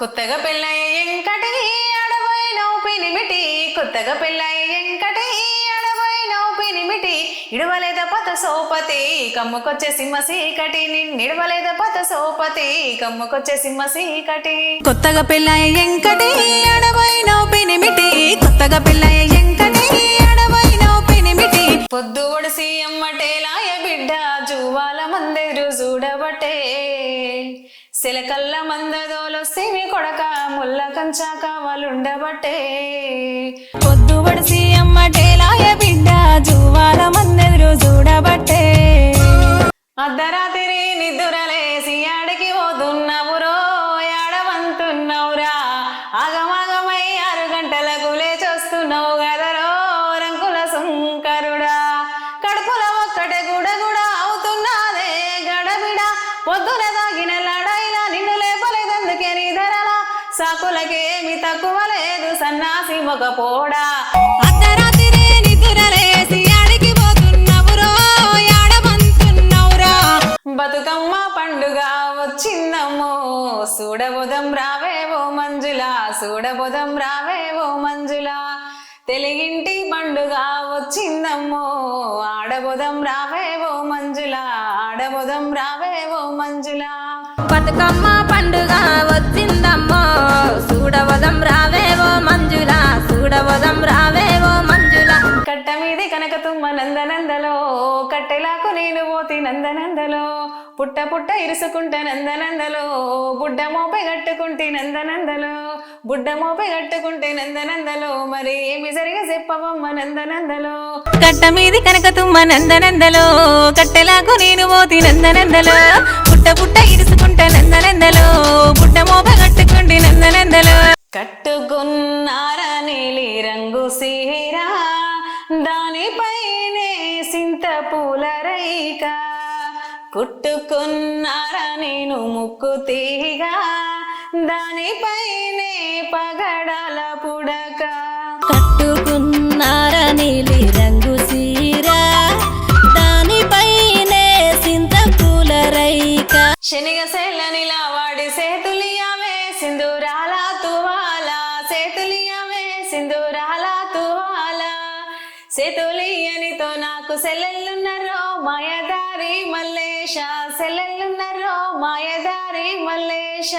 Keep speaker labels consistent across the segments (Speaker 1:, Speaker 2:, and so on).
Speaker 1: కొత్తగా పెళ్ళయ్య ఎంకటి అడవైనవు పెనిమిటి కొత్తగా పెళ్ళయ్య ఎంకటి అడవైనవు పెనిమిటి ఇడవలేద పత సోపతి కమ్ముకొచ్చే సింహ సీకటి నిన్నిడవలేద పత సోపతి కమ్ముకొచ్చే సింహ సీకటి కొత్తగా పెళ్ళయ్య ఎంకటి అడవైనవు పెనిమిటి కొత్తగా పెళ్ళయ్య ఎంకటి అడవైనవు పెనిమిటి పొద్దు ఒడిసి అమ్మటేలాయ బిడ్డ జూవాల మందెరు చూడబట్టే సిలకల్ల మందదోలొస్తేమి కొడక ముల్ల కంచా కావాలుండబట్టే పొద్దు పడిసి అమ్మటేలాయ బిడ్డ జూవాల మందెదురు చూడబట్టే అర్ధరాత్రి నిద్దురలేసి ఆడికి పోతున్నవురో ఆడవంతున్నవురా ఆగమాగమై 6 గంటలకు లేచొస్తున్నావు గదరో రంకుల సుంకరుడా కడుపుల ఒక్కటే గుడగుడ అవుతున్నదే గడబిడ పొద్దున తాగిన లడైలా నిన్ను లేపలేదందుకే నీ ధరలా సాకులకేమి తక్కువ లేదు సన్నాసి మొగ పోడా అర్ధరాత్రి నిద్రలేసి ఆడికి పోతున్నవురో ఆడమంటున్నవురా బతుకమ్మ పండుగ వచ్చిందమ్మో చూడబోదం రావేవో మంజుల చూడబోదం రావేవో మంజుల తెలుగింటి పండుగ వచ్చిందమ్మో ఆడబోదం రావేవో మంజుల ఆడబోదం రావేవో మంజుల
Speaker 2: బతుకమ్మ పండుగ వచ్చిందమ్మో చూడవదం రావేవో మంజుల చూడవదం రావేవో మంజుల
Speaker 1: కట్ట మీది కనక తుమ్మ నందనందలో కట్టెలాకు నేను పోతి నందనందలో పుట్ట పుట్ట ఇరుసుకుంట నందనందలో బుడ్డ మోపే కట్టుకుంటే నందనందలో బుడ్డ మోపే కట్టుకుంటే నందనందలో మరి ఏమి జరిగే చెప్పవమ్మ నందనందలో కట్ట మీది కనక తుమ్మ నందనందలో కట్టెలాకు నేను పోతి నందనందలో పుట్ట పుట్ట ఇరుసుకుంట నందనందలో బుడ్డ మోపే కట్టుకుంటే నందనందలో కట్టుకున్నారా నీలి రంగు సీరా దానిపైనే సింత పూల రైక కుట్టుకున్నారా నేను ముక్కు తీగా దానిపైనే పగడాల పుడక
Speaker 2: కట్టుకున్నారా నీలి రంగు సీరా దానిపైనే సింత పూల రైక
Speaker 1: శనిగ సెల్లనిలా వాడి సేతులియావే సింధూరాల తువాల సేతులియావే సింధూరాల తువాల సేతులియనితో నాకు సెల్లెళ్ళున్నారో మాయదారి మల్లేశ సెల్లెళ్ళున్నారో మాయదారి మల్లేశ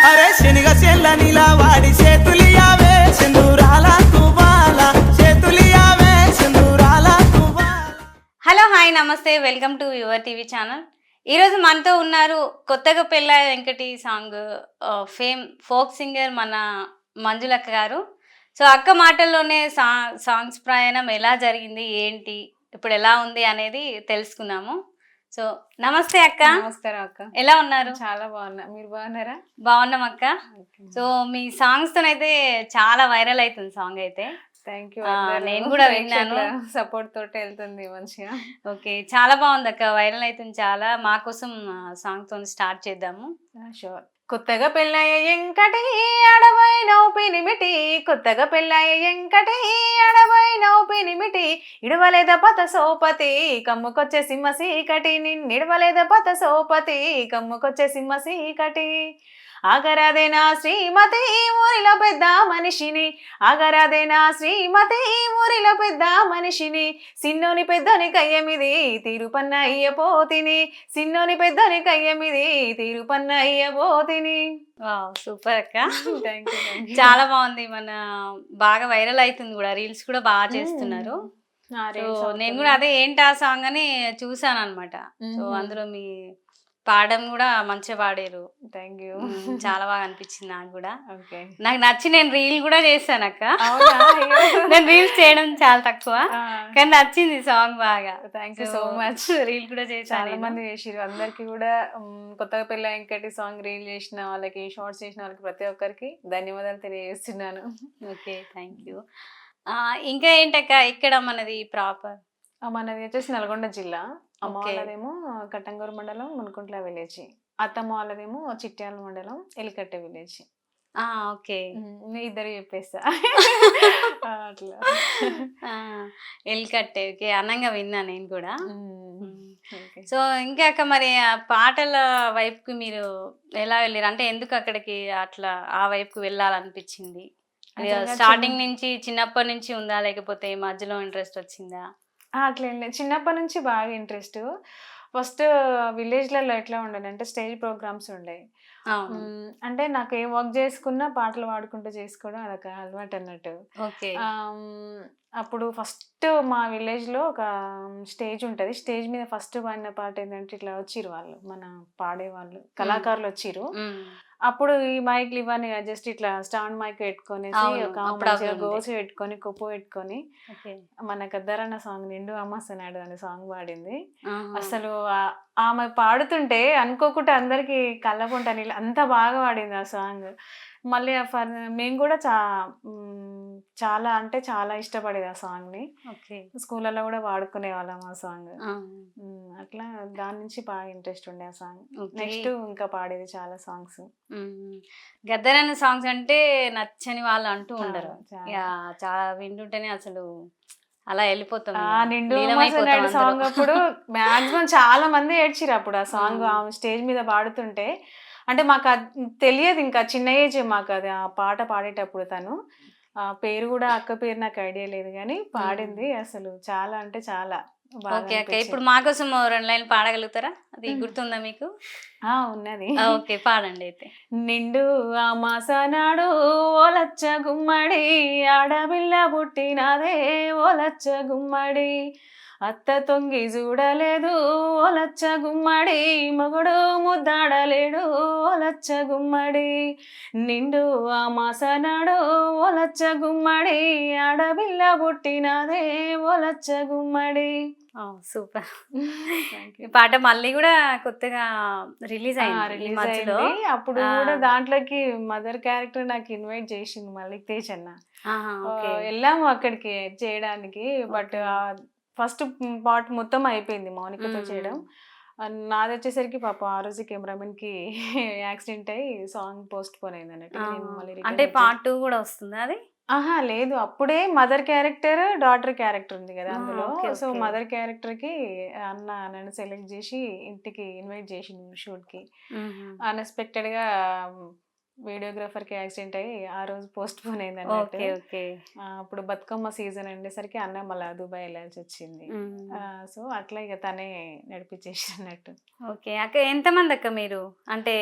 Speaker 3: అరే శనిగ చెల్లనిలా వాడి చేతులియావే సింధూరాల తువాల చేతులియావే సింధూరాల తువాల.
Speaker 4: హలో హాయ్ నమస్తే welcome to your TV channel. ఈరోజు మనతో ఉన్నారు కొత్తగా పెళ్ళాయ వెంకటి సాంగ్ ఫోక్ సింగర్ మన మంజులక్క గారు. సో అక్క మాటల్లోనే సాంగ్స్ ప్రయాణం ఎలా జరిగింది ఏంటి ఇప్పుడు ఎలా ఉంది అనేది తెలుసుకుందాము. సో నమస్తే అక్క.
Speaker 1: నమస్కారం అక్క.
Speaker 4: ఎలా ఉన్నారు?
Speaker 1: చాలా బాగున్నా, మీరు బాగున్నారా?
Speaker 4: బాగున్నాం అక్క. సో మీ సాంగ్స్ తోనైతే చాలా వైరల్ అవుతుంది సాంగ్ అయితే.
Speaker 1: Thank you.
Speaker 4: నేను కూడా విన్నాను,
Speaker 1: సపోర్ట్ తోటి వెళ్తుంది మంచిగా.
Speaker 4: ఓకే, చాలా బాగుంది అక్క, వైరల్ అవుతుంది చాలా. మా కోసం సాంగ్ తో స్టార్ట్ చేద్దాము.
Speaker 1: షూర్. కొత్తగా పెళ్ళయ్య ఎంకటి అడవైనవు పెనిమిటి కొత్తగా పెళ్ళయ్య ఎంకటి అడవైనవు పెనిమిటి ఇడవలేద పత సోపతి కమ్ముకొచ్చే సింహ సీకటి నిన్నిడవలేద పత సోపతి కమ్ముకొచ్చే సింహ సీకటి ఆగరాదేనా శ్రీమతి ఊరిలో పెద్ద మనిషిని ఆగరాదేనా శ్రీమతి ఊరిలో పెద్ద మనిషిని సిన్నోని పెద్దోని కయ్యమిది తీరుపన్న అయ్యపోతిని సిన్నోని పెద్దోని కయ్యమిది తీరుపన్న అయ్యపోతిని.
Speaker 4: సూపర్ అక్క.
Speaker 1: Thank you.
Speaker 4: చాలా బాగుంది. మన బాగా వైరల్ అవుతుంది కూడా, రీల్స్ కూడా బాగా చేస్తున్నారు. సో నేను కూడా అదే ఏంటి ఆ సాంగ్ అని చూసాను అనమాట. సో అందులో మీ పాడడం కూడా మంచిగా పాడారు.
Speaker 1: Thank you.
Speaker 4: చాలా బాగా అనిపించింది నాకు కూడా.
Speaker 1: ఓకే,
Speaker 4: నాకు నచ్చి నేను రీల్ కూడా చేశాను అక్క. నేను రీల్స్ చేయడం చాలా తక్కువ, కానీ నచ్చింది సాంగ్ బాగా.
Speaker 1: Thank you so much.
Speaker 4: Reel కూడా చేశాను.
Speaker 1: చాలా మంది చేసిరు, అందరికి కూడా కొత్తగా పెళ్ళ వెంకటి సాంగ్ రీల్ చేసిన వాళ్ళకి, షార్ట్స్ చేసిన వాళ్ళకి ప్రతి ఒక్కరికి ధన్యవాదాలు తెలియజేస్తున్నాను.
Speaker 4: Okay, thank you. ఇంకా ఏంటక్క ఇక్కడ మనది ప్రాపర్?
Speaker 1: మనది వచ్చేసి నల్గొండ జిల్లా. అమ్మ వాళ్ళదేమో కట్టంగూరు మండలం మునుకుంట్ల విలేజ్, అత్తమ్మ వాళ్ళదేమో చిట్యాల మండలం ఎలికట్టె విలేజ్.
Speaker 4: ఓకే,
Speaker 1: ఇద్దరు చెప్పేస్తా అట్లా.
Speaker 4: ఎలికట్టె. ఓకే, అనంగా విన్నా నేను కూడా.
Speaker 1: Okay.
Speaker 4: సో ఇంకా అక్క మరి ఆ పాటల వైపుకి మీరు ఎలా వెళ్ళారు? అంటే ఎందుకు అక్కడికి అట్లా ఆ వైపుకి వెళ్ళాలనిపించింది?
Speaker 1: యాక్చువల్‌గా
Speaker 4: స్టార్టింగ్ నుంచి చిన్నప్పటి నుంచి ఉందా? లేకపోతే మధ్యలో ఇంట్రెస్ట్ వచ్చిందా?
Speaker 1: అట్లేం లేదు. చిన్నప్పటి నుంచి బాగా ఇంట్రెస్ట్. ఫస్ట్ విలేజ్‌లలో ఎట్లా ఉండేదంటే స్టేజ్ ప్రోగ్రామ్స్ ఉండేవి.
Speaker 4: అవును.
Speaker 1: అంటే నాకు ఏ వర్క్ చేసుకున్నా పాటలు పాడుకుంటూ చేసుకోవడం అదొక అలవాటు అన్నట్టు.
Speaker 4: ఓకే.
Speaker 1: అప్పుడు ఫస్ట్ మా విలేజ్‌లో ఒక స్టేజ్ ఉంటది. స్టేజ్ మీద ఫస్ట్ పాడిన పాట ఏందంటే ఇట్లా వచ్చిర్రు వాళ్ళు. మన పాడేవాళ్ళు కళాకారులు వచ్చిర్రు.
Speaker 4: హ్మ్.
Speaker 1: అప్పుడు ఈ మైక్‌లు ఇవన్నీ కాదు. జస్ట్ ఇట్లా స్టాండ్ మైక్ పెట్టుకొనేసి
Speaker 4: అవును.
Speaker 1: ఒక ఆమె
Speaker 4: అప్పుడు అవి
Speaker 1: మంచిగా
Speaker 4: ఉండే.
Speaker 1: గోసి పెట్టుకొని, కొప్పు పెట్టుకొని
Speaker 4: ఓకే.
Speaker 1: మన 'గద్దరన్న' సాంగ్ 'నిండు అమావాస్య' అనే సాంగ్ పాడింది.
Speaker 4: ఆహా!
Speaker 1: అసలు ఆమె పాడుతుంటే అనుకోకుండా అందరికి కళ్ళపొంట నీళ్ళు అంత బాగా పాడింది ఆ సాంగ్. మళ్ళీ మేము కూడా చాలా అంటే చాలా ఇష్టపడేది ఆ సాంగ్‌ని.
Speaker 4: ఓకే.
Speaker 1: స్కూళ్ళలో కూడా పాడుకునేవాళ్ళం ఆ సాంగ్.
Speaker 4: ఆ!
Speaker 1: అట్లా దాని నుంచి బాగా ఇంట్రెస్ట్ ఉండే ఆ సాంగ్.
Speaker 4: ఓకే.
Speaker 1: నెక్స్ట్ ఇంకా పాడేది చాలా సాంగ్స్.
Speaker 4: హ్మ్. 'గద్దరన్న' సాంగ్స్ అంటే నచ్చని వాళ్ళు అంటూ ఉండరు.
Speaker 1: చాలా.
Speaker 4: యాహ్! చాలా వింటుంటేనే అసలు అలా వెళ్ళిపోతాం ఇగ.
Speaker 1: 'నిండు అమావాస్య'
Speaker 4: లీనమైపోతాం
Speaker 1: నాయుడు
Speaker 4: అందరం.
Speaker 1: సాంగ్ అప్పుడు మాక్సిమం చాలా మంది ఏడ్చిర్రు అప్పుడు ఆ సాంగ్
Speaker 4: హ్మ్.
Speaker 1: ఆమె స్టేజ్ మీద పాడుతుంటే. అంటే మాకు తెలియదు ఇంకా చిన్న ఏజే మాకు అది ఆ పాట పాడేటప్పుడు తను. పేరు కూడా అక్క పేరు నాకు ఐడియా లేదు గానీ పాడింది అసలు చాలా అంటే చాలా బాగా
Speaker 4: ఓకే అక్క. ఇప్పుడు
Speaker 1: అనిపించింది.
Speaker 4: మా కోసం ఓ 2 లైన్‌లు పాడగలుగుతారా? అది గుర్తుందా మీకు?
Speaker 1: ఉన్నది.
Speaker 4: ఓకే. పాడండి అయితే.
Speaker 1: నిండు అమాస నాడు ఓలచ్చ గుమ్మడి ఆడపిల్ల పుట్టినదే ఓలచ్చ గుమ్మడి అత్త తొంగి చూడలేదు ఓలచ్చ గుమ్మడి మగుడు ముద్దాడలేడు ఓలచ్చ గుమ్మడి నిండు అమాస నాడు ఓలచ్చ గుమ్మడి ఆడపిల్ల పుట్టినదే ఓలచ్చ గుమ్మడి.
Speaker 4: ఓహ్! సూపర్.
Speaker 1: Thank
Speaker 4: ఈ
Speaker 1: you.
Speaker 4: పాట మళ్ళీ గూడా కొత్తగా రిలీజ్ అయింది ఈ
Speaker 1: రిలీజ్
Speaker 4: మధ్యలో.
Speaker 1: అయింది. అప్పుడు
Speaker 4: ఆ!
Speaker 1: కూడా దాంట్లోకి మదర్ క్యారెక్టర్ నాకు ఇన్వైట్ చేసిండు మల్లిక్ తేజ్ అన్న.
Speaker 4: ఆహా! ఓకే.
Speaker 1: వెళ్ళాము అక్కడికి చేయడానికి. But
Speaker 4: okay.
Speaker 1: ఫస్ట్ పార్ట్ మొత్తం అయిపోయింది మౌనికతో చేయడం.
Speaker 4: హ్మ్.
Speaker 1: నాదొచ్చేసరికి పాపం ఆ రోజు కెమెరామెన్‌కి యాక్సిడెంట్ అయ్యి సాంగ్ పోస్ట్‌పోన్ అయిందన్నట్టు. ఇక నేను
Speaker 4: ఆహా!
Speaker 1: మళ్ళీ
Speaker 4: అంటే
Speaker 1: రిటర్న్
Speaker 4: పార్ట్ 2 గూడా వస్తుందా అది?
Speaker 1: అహా! లేదు. అప్పుడే మదర్ క్యారెక్టర్, డాటర్ క్యారెక్టర్ ఉంది గదా!
Speaker 4: ఆ!
Speaker 1: అందులో.
Speaker 4: ఓకే.
Speaker 1: So,
Speaker 4: okay.
Speaker 1: మదర్ క్యారెక్టర్‌కి అన్న నన్ను సెలెక్ట్ జేసి ఇంటికి ఇన్వైట్ జేసిండు షూట్‌కి.
Speaker 4: హుహు.
Speaker 1: అన్‌ఎక్స్‌పెక్టెడ్‌గా వీడియోగ్రాఫర్‌కి యాక్సిడెంట్ అయ్యి ఆ రోజు పోస్ట్‌పోన్ అయిందన్నట్టు.
Speaker 4: ఓకే. ఓకే.
Speaker 1: అప్పుడు బతుకమ్మ సీజన్ ఉండేసరికి అన్న మళ్ళా దుబాయ్ ఎళ్ళాల్సొచ్చింది.
Speaker 4: హ్మ్.
Speaker 1: సో, అట్లా ఇగ తనే నడిపించేసినట్టు.
Speaker 4: ఓకే. అక్క ఎంతమంది అక్క మీరు? అంటే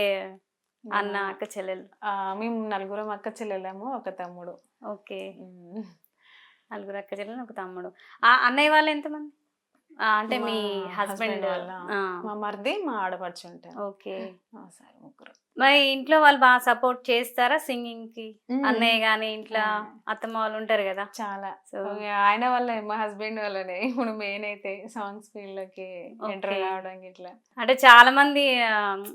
Speaker 4: అన్న,
Speaker 1: మా
Speaker 4: అక్క చెల్లెలు.
Speaker 1: మేము నలుగురం అక్క చెల్లెళ్ళము. ఒక తమ్ముడు.
Speaker 4: ఓకే.
Speaker 1: హ్మ్.
Speaker 4: నలుగురు అక్క చెల్లెలు, ఒక తమ్ముడు. అన్నయ్య వాళ్ళు ఎంతమంది? అంటే
Speaker 1: మా
Speaker 4: మీ
Speaker 1: హస్బెండ్
Speaker 4: హస్బెండ్.
Speaker 1: వాళ్ళ
Speaker 4: ఆ!
Speaker 1: మా మరిది, మా ఆడపడుచు ఉంటారు.
Speaker 4: ఓకే.
Speaker 1: సరే ముగ్గురు.
Speaker 4: మరి ఇంట్లో వాళ్ళు బాగా సపోర్ట్ చేస్తారా సింగింగ్‌కి?
Speaker 1: హ్మ్.
Speaker 4: అన్నయ్య గాని, ఇంట్లో
Speaker 1: ఆ!
Speaker 4: అత్తమ్మ వాళ్ళు ఉంటారు గదా!
Speaker 1: చాలా.
Speaker 4: సో
Speaker 1: ఆయన వల్లే మా హస్బెండ్ వల్లనే ఇప్పుడు మెయిన్ అయితే సాంగ్స్ ఫీల్డ్‌లోకి ఎంటర్
Speaker 4: ఓకే.
Speaker 1: కావడం గిట్లా.
Speaker 4: అంటే చాలా మంది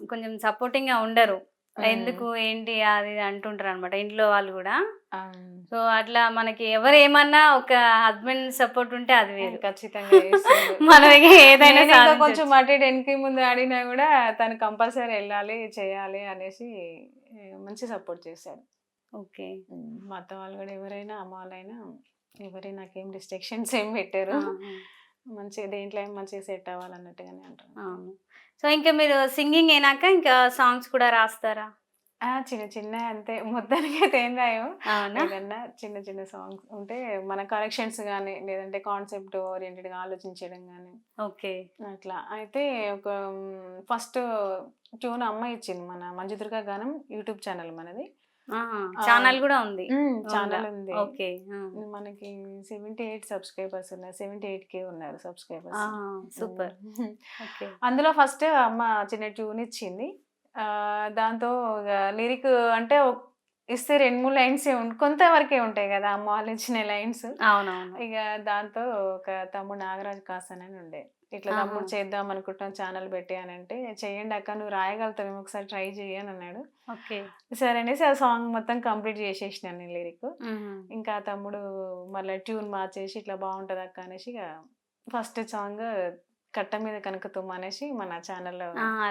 Speaker 4: కొంచెం సపోర్టింగ్‌గా ఉండరు.
Speaker 1: హ్మ్.
Speaker 4: ఎందుకు, ఏంటి అది ఇది అంటుంటారనమాట ఇంట్లో వాళ్ళు గూడా.
Speaker 1: అవును.
Speaker 4: సో, అట్లా మనకి ఎవరేమన్నా ఒక హస్బెండ్ సపోర్ట్ ఉంటే అది వేరు.
Speaker 1: ఖచ్చితంగా చేస్తుండు.
Speaker 4: మనం ఇగ ఏదైనా
Speaker 1: నేను ఇంకా కొంచెం
Speaker 4: సాధించొచ్చు.
Speaker 1: అటు ఇటు వెనక్కి ముందు ఆడినా కూడా తను కంపల్సరీ వెళ్ళాలి, చేయాలి అనేసి మంచి సపోర్ట్ చేశాడు.
Speaker 4: ఓకే.
Speaker 1: మా అత్త వాళ్ళు కూడా ఎవరైనా అమ్మ వాళ్ళైనా ఎవరైనా నాకేం రిస్ట్రిక్షన్స్ ఏం పెట్టారు.
Speaker 4: ఆహా!
Speaker 1: మంచిగా దేంట్లో అయినా మంచిగా సెట్ అవ్వాలన్నట్టుగానే అంటారు.
Speaker 4: అవును. సో, ఇంకా మీరు సింగింగ్ అయినాక ఇంకా సాంగ్స్ కూడా రాస్తారా?
Speaker 1: చిన్న చిన్న అంతే మొత్తానికైతే ఏం రాయము.
Speaker 4: అవునా?
Speaker 1: ఏదన్నా చిన్న చిన్న సాంగ్స్ ఉంటే మన కరెక్షన్స్ గానీ, లేదంటే కాన్సెప్ట్ ఓరియెంటెడ్‌గా ఆలోచించడం గానీ,
Speaker 4: ఓకే.
Speaker 1: అట్లా. అయితే ఒక ఫస్ట్ ట్యూన్ అమ్మ ఇచ్చింది. మన 'మంజు దుర్గా గానం' యూట్యూబ్ ఛానల్ మనది.
Speaker 4: ఆహా!
Speaker 1: ఆహ్,
Speaker 4: ఛానల్ గూడా ఉంది. ఉందా?
Speaker 1: ఛానల్ ఉంది.
Speaker 4: ఓకే. ఆ!
Speaker 1: మనకి 78 సబ్‌స్క్రైబర్స్ ఉన్నారు. 78K ఉన్నారు సబ్‌స్క్రైబర్స్.
Speaker 4: ఆహా! సూపర్. ఓకే.
Speaker 1: అందులో ఫస్ట్ అమ్మ చిన్న ట్యూన్ ఇచ్చింది. దాంతో ఇగ లిరిక్ అంటే ఇస్తే 2, 3 లైన్సే కొంతవరకే ఉంటాయి గదా! అమ్మ వాళ్ళు ఇచ్చిన లైన్స్.
Speaker 4: అవునవును.
Speaker 1: ఇగ దాంతో ఒక తమ్ముడు నాగరాజు కాసన్ అని ఉండే. ఇట్లా
Speaker 4: ఆహా!
Speaker 1: తమ్ముడు చేద్దాం అనుకుంటున్నాం ఛానల్ పెట్టి అనంటే, "చెయ్యండి అక్క నువ్వు రాయగలుగుతావేమో ఒకసారి ట్రై చెయ్యి" అని అన్నాడు.
Speaker 4: ఓకే.
Speaker 1: సరే అనేసి ఆ సాంగ్ మొత్తం కంప్లీట్ చేసేసినాను నేను లిరిక్.
Speaker 4: హుహు.
Speaker 1: ఇంకా ఆ తమ్ముడు మళ్ళా ట్యూన్ మార్చేసి ఇట్లా బావుంటదక్క అనేసి ఇగ ఫస్ట్ సాంగ్ 'కట్ట మీద కనకతుమ్మ' అనేసి మన ఛానల్‌లో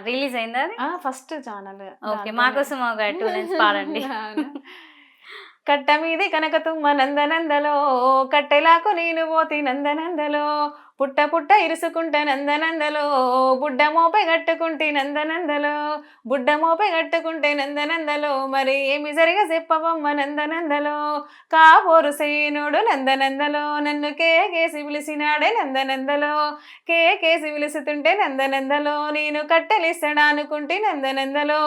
Speaker 4: రిలీజ్ అయిందా అది?
Speaker 1: First channel
Speaker 4: okay. మా కోసం ఒక 2 లైన్స్ పాడండి.
Speaker 1: అవునా? కట్ట మీది కనకతుమ్మ నందనందలో కట్టెలాకు నేను పోతి నందనందలో పుట్ట పుట్ట ఇరుసుకుంట నందనందలో బుడ్డ మోపే కట్టుకుంటే నందనందలో బుడ్డ మోపే కట్టుకుంటే నందనందలో మరి ఏమి జరిగా చెప్పవమ్మ నందనందలో కాబోరు సేనుడు నందనందలో నన్ను కేకేసి పిలిచినాడే నందనందలో కేకేసి పిలుస్తుంటే నందనందలో నేను కట్టెలిస్తాడా అనుకుంటే నందనందలో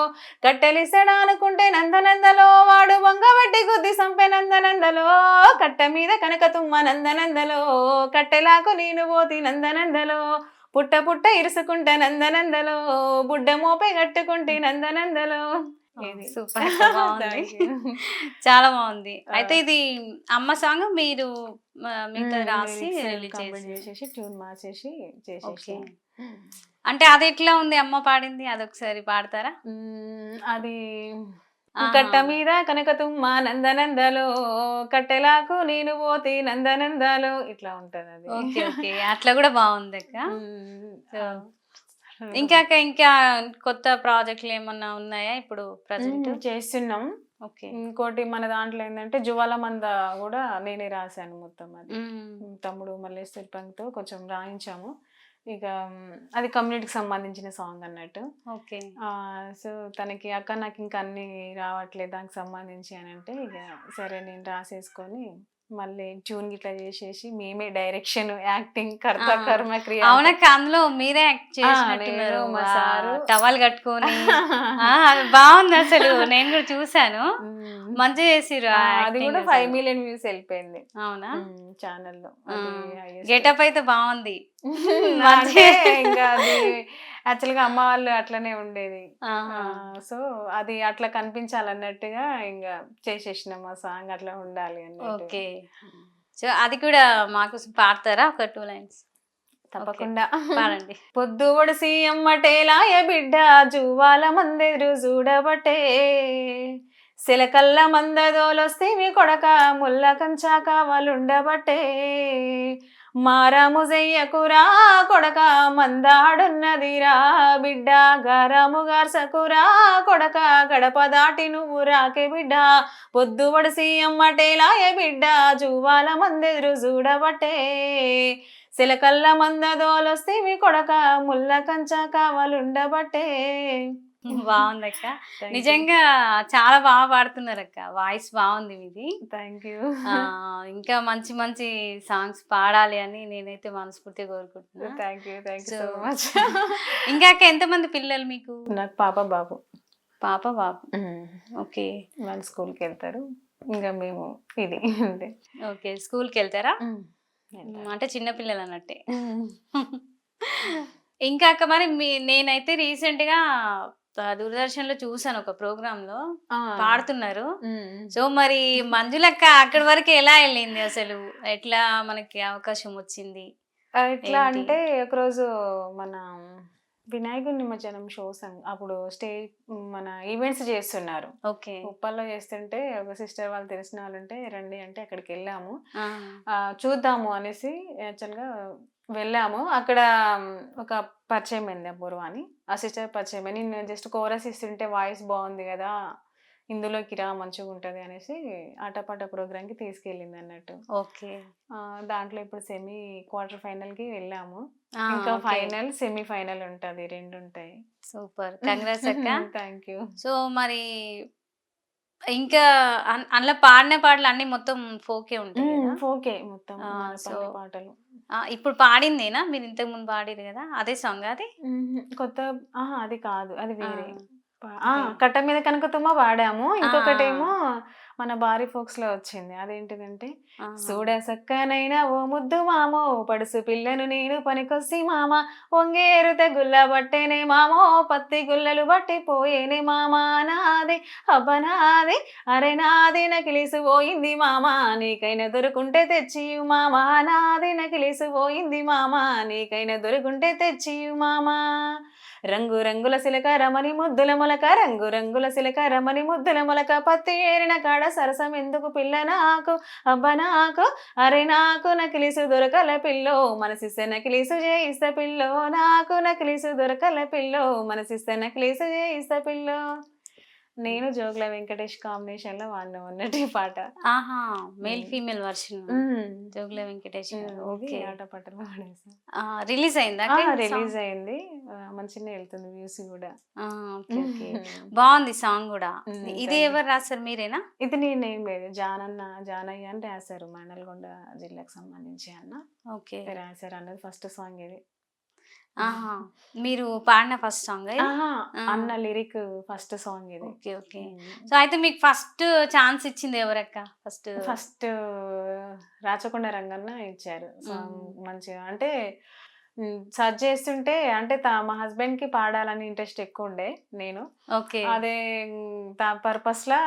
Speaker 1: కట్టెలిస్తాడా అనుకుంటే నందనందలో వాడు వంగబట్టి గుద్ది సంపే నందనందలో కట్ట మీద కనకతుమ్మ నందనందలో కట్టెలాకు నేను పోతి నందనందలో పుట్ట పుట్ట ఇరుసుకుంటా నందనందలో బుడ్డ మోపే కట్టుకుంటే నందనందలో ఇది.
Speaker 4: సూపర్ బాగుంది చాలా బాగుంది. అయితే ఇది అమ్మ సాంగ్ మీరు మీతో రాసి రిలీజ్
Speaker 1: కంప్లీట్ చేసేసి ట్యూన్ మార్చేసి చేసేసి
Speaker 4: అంటే అది ఎట్లా ఉంది అమ్మ పాడింది అదొకసారి పాడతారా?
Speaker 1: అది కట్ట మీద కనకతుమ్మ నందనందలో కట్టెలాకు నేను పోతి నందనందలో ఇట్లా ఉంటది అది.
Speaker 4: ఓకే ఓకే అట్లా కూడా బాగుంది అక్క. ఇంకా ఇంకా కొత్త ప్రాజెక్టులు ఏమన్నా ఉన్నాయా ఇప్పుడు ప్రజెంట్?
Speaker 1: చేస్తున్నాం.
Speaker 4: ఓకే.
Speaker 1: ఇంకోటి మన దాంట్లో ఏంటంటే జ్వాల మంద కూడా నేనే రాశాను మొత్తం అది. తమ్ముడు మల్లేశ్వరి పంక్తో కొంచెం రాయించాము. ఇక అది కమ్యూనిటీకి సంబంధించిన సాంగ్ అన్నట్టు.
Speaker 4: ఓకే.
Speaker 1: సో తనకి అక్క నాకు ఇంకా అన్ని రావట్లేదు దానికి సంబంధించి అని అంటే ఇక సరే నేను రాసేసుకొని మళ్ళీ ట్యూన్ గిట్లా చేసేసి మేమే డైరెక్షన్ యాక్టింగ్ కర్త కర్మ క్రియ
Speaker 4: అవునక్క అందులో మీరే యాక్ట్ చేసినట్టున్నారు.
Speaker 1: మా సారు
Speaker 4: టవల్ కట్టుకొని అది బాగుంది అసలు నేను కూడా చూసాను మంచిగా చేసిరు.
Speaker 1: అది కూడా 5 million వ్యూస్ వెళ్ళిపోయింది.
Speaker 4: అవునా
Speaker 1: ఛానల్లో.
Speaker 4: గెటప్ అయితే బాగుంది.
Speaker 1: అంటే ఇంకా అది యాక్చువల్గా అమ్మ వాళ్ళు అట్లనే ఉండేది. సో అది అట్లా కనిపించాలన్నట్టుగా ఇంకా చేసేసినాం ఆ సాంగ్ అట్లా ఉండాలి అన్నట్టు.
Speaker 4: ఓకే. సో అది కూడా మాకు పాడతారా ఒక 2 lines?
Speaker 1: తప్పకుండా
Speaker 4: పాడండి.
Speaker 1: పొద్దు ఒడిసి అమ్మటేలాయ బిడ్డ జువాల మందెదురు చూడబట్టే సిలకల్ల మందదోలొస్తే మీ కొడక ముల్ల కంచా కావాలుండబట్టే మారాము చెయ్యకురా కొడక మందాడున్నదిరా బిడ్డ గారాము గార్సకురా కొడక గడప దాటి నువ్వు రాకే బిడ్డ పొద్దు వడిసి అమ్మటేలాయ బిడ్డ జువాల మందెదురు చూడబట్టే సిలకల్ల మందదోలొస్తే మీ కొడక ముల్ల కంచా కావాలుండబట్టే.
Speaker 4: బాగుంది అక్క. నిజంగా చాలా బాగా పాడుతున్నారు అక్క. వాయిస్ బాగుంది మీది.
Speaker 1: Thank you.
Speaker 4: ఇంకా మంచి మంచి సాంగ్స్ పాడాలి అని నేనైతే మనస్ఫూర్తిగా కోరుకుంటున్నాను.
Speaker 1: Thank you so much.
Speaker 4: ఇంకా అక్క ఎంతమంది పిల్లలు మీకు?
Speaker 1: నాకు పాప బాబు.
Speaker 4: పాప బాబు. ఓకే.
Speaker 1: వాళ్ళు స్కూల్కి వెళ్తారు ఇంకా మేము ఇది అంతే.
Speaker 4: ఓకే స్కూల్కి వెళ్తారా? అంటే చిన్న పిల్లలు అన్నట్టే. ఇంకా అక్క మరి నేనైతే రీసెంట్ గా దూరదర్శన్ లో చూసాను ఒక ప్రోగ్రామ్ లో పాడుతున్నారు. సో మరి మంజులక్క అక్కడి వరకు ఎలా వెళ్ళింది అసలు? ఎట్లా మనకి అవకాశం వచ్చింది?
Speaker 1: ఎట్లా అంటే ఒకరోజు మన వినాయకుడి నిమజ్జనం షోస్ అప్పుడు స్టేజ్ మన ఈవెంట్స్ చేస్తున్నారు.
Speaker 4: ఓకే.
Speaker 1: ఉప్పల్లో చేస్తుంటే ఒక సిస్టర్ వాళ్ళు తెలిసిన వాళ్ళు ఉంటే రండి అంటే అక్కడికి వెళ్ళాము. చూద్దాము అనేసి యాక్చువల్గా వెళ్ళాము. అక్కడ ఒక పరిచయం అయింది అపూర్వ అని. ఆ సిస్టర్ పరిచయం అని నేను జస్ట్ కోరస్ ఇస్తుంటే వాయిస్ బాగుంది కదా ఇందులోకి రా మంచిగా ఉంటుంది అనేసి ఆటపాట ప్రోగ్రామ్కి తీసుకెళ్ళింది అన్నట్టు.
Speaker 4: ఓకే.
Speaker 1: దాంట్లో ఇప్పుడు సెమీ క్వార్టర్ ఫైనల్కి వెళ్ళాము. ఇంకా ఫైనల్ సెమీ ఫైనల్ ఉంటుంది, 2 ఉంటాయి.
Speaker 4: సూపర్, కంగ్రాట్స్ అక్క.
Speaker 1: Thank you.
Speaker 4: సో మరి ఇంకా అందులో పాడిన పాటలు అన్ని మొత్తం ఫోకే ఉంటాయి.
Speaker 1: ఫోకే మొత్తం పాటలు.
Speaker 4: ఇప్పుడు పాడిందేనా మీరు ఇంతకు ముందు పాడేది కదా అదే సాంగ్? అది
Speaker 1: కొత్త అది కాదు, అది వేరే. కట్ట మీద కనకతుమ్మ పాడాము. ఇంకొకటేమో మన భారీ ఫోక్స్ లో వచ్చింది. అదేంటిదంటే సూడ సక్కనైనా ఓ ముద్దు మామో పడుసు పిల్లను నేను పనికొస్సి మామ వంగేరుత గుల్ల బట్టేనే మామో పత్తి గుల్లలు బట్టి పోయేనే మామ నాది అబ్బనాది అరే నాది నకిలిసు పోయింది మామ నీకైనా దొరుకుంటే తెచ్చి మామ నాది నకిలిసు పోయింది మామ నీకైనా దొరుకుంటే తెచ్చి మామ రంగు రంగుల సిలక రమణి ముద్దుల మొలక రంగు రంగుల సిలక రమణి ముద్దుల మొలక పత్తి ఏరిన కాడ సరసం ఎందుకు పిల్ల నాకు అబ్బ నాకు అరే నాకు నకిలీసు దొరకల పిల్లో మనసిస్తే నకిలీసు చేయిస్త పిల్లో నాకు నకిలీసు దొరకల పిల్లో మనసిస్తే నకిలీసు చేయిస్త పిల్లో నేను జోగుల వెంకటేష్ కాంబినేషన్ లో వాడినాం అన్నట్టు ఈ పాట.
Speaker 4: ఆహా, మేల్ ఫీమేల్ వర్షన్ జోగుల వెంకటేష్ గారు. ఓకే,
Speaker 1: ఆటపాటలు పాడేసాం.
Speaker 4: రిలీజ్ అయిందా?
Speaker 1: రిలీజ్ అయింది, మంచిగా వెళ్తుంది వ్యూస్ కూడా.
Speaker 4: ఓకే ఓకే, బాగుంది సాంగ్ కూడా. ఇది
Speaker 1: thank you.
Speaker 4: ఎవరు రాశారు, మీరేనా?
Speaker 1: ఇది నేనేం లేదు, జానయ్య అని రాశారు, మండలగొండ జిల్లాకు సంబంధించి అన్న
Speaker 4: ఓకే,
Speaker 1: రాశారు అన్నది ఫస్ట్ సాంగ్ ఇది.
Speaker 4: ఆహా, మీరు పాడిన ఫస్ట్ సాంగ్?
Speaker 1: అన్న లిరిక్ ఫస్ట్ సాంగ్ ఇది.
Speaker 4: Okay okay. సో అయితే మీకు ఫస్ట్ ఛాన్స్ ఇచ్చింది ఎవరక్క?
Speaker 1: ఫస్ట్ రాచకొండ రంగన్న ఇచ్చారు సాంగ్. మంచిగా అంటే సర్చ్ చేస్తుంటే అంటే మా హస్బెండ్ కి పాడాలని ఇంట్రెస్ట్ ఎక్కువ ఉండే, నేను
Speaker 4: ఓకే
Speaker 1: అదే పర్పస్ లా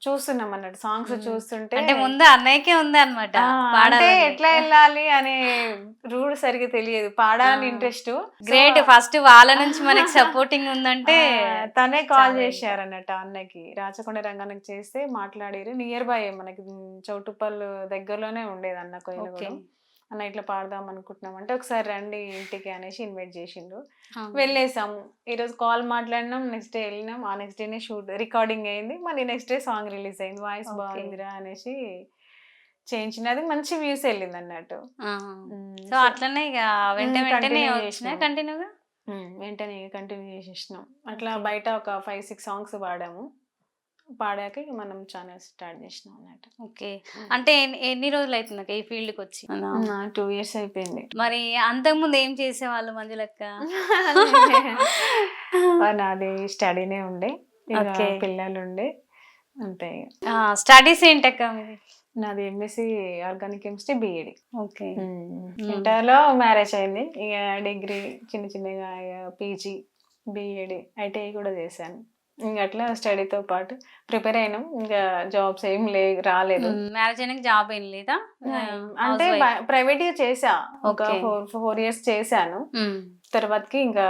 Speaker 1: చూస్తున్నాం అన్నట్టు సాంగ్స్ చూస్తుంటే.
Speaker 4: అంటే ముందు అన్నయ్యకే ఉంది అనమాట,
Speaker 1: అంటే ఎట్లా వెళ్ళాలి అనే రూల్ సరిగ్గా తెలియదు, పాడాలని ఇంట్రెస్ట్.
Speaker 4: గ్రేట్, ఫస్ట్ వాళ్ళ నుంచి మనకి సపోర్టింగ్ ఉందంటే.
Speaker 1: తనే కాల్ చేశారు అన్నట్టు అన్నకి, రాచకొండ రంగానికి చేస్తే మాట్లాడారు. నియర్ బై మనకి చౌటుప్పల్ దగ్గరలోనే ఉండేది అన్న కోయిలగూడెం. అన్న ఇట్లా పాడదాం అనుకుంటున్నాం అంటే ఒకసారి రండి ఇంటికి అనేసి ఇన్వైట్ చేసిండు. వెళ్ళేసాము, ఈరోజు కాల్ మాట్లాడినాం, నెక్స్ట్ డే వెళ్ళినాం. ఆ నెక్స్ట్ డేనే షూట్ రికార్డింగ్ అయింది, మళ్ళీ నెక్స్ట్ డే సాంగ్ రిలీజ్ అయింది. వాయిస్ బాగుందిరా అనేసి చేయించినది, మంచి వ్యూస్ వెళ్ళింది అన్నట్టు.
Speaker 4: సో అట్లనే ఇక వెంటనే కంటిన్యూగా
Speaker 1: వెంటనే కంటిన్యూ చేసేసినాం. అట్లా బయట ఒక 5-6 సాంగ్స్ పాడాము, పాడాక ఇక మనం ఛానల్ స్టార్ట్ చేసినాం అన్నట్టు.
Speaker 4: ఓకే, అంటే ఎన్ని రోజులు అవుతుంది ఈ ఫీల్డ్ కి వచ్చి?
Speaker 1: 2 years అయిపోయింది.
Speaker 4: మరి అంతకుముందు ఏం చేసేవాళ్ళు మంజులక్క?
Speaker 1: నాది స్టడీనే ఉండే, పిల్లలు ఉండే, అంతే.
Speaker 4: స్టడీస్ ఏంటక్క మీది?
Speaker 1: నాది MSc organic chemistry BEd.
Speaker 4: Okay,
Speaker 1: ఇంటర్లో మ్యారేజ్ అయింది, ఇక డిగ్రీ చిన్న చిన్నగా PG BEd ITI కూడా చేశాను. ఇంకా అట్లా స్టడీతో పాటు ప్రిపేర్ అయినాం. ఇంకా జాబ్స్ ఏం రాలేదు.
Speaker 4: మ్యారేజ్ అయినాక జాబ్ ఏం లేదా?
Speaker 1: అంటే ప్రైవేట్ గా చేసా, ఒక 4 years చేశాను. తర్వాతకి ఇంకా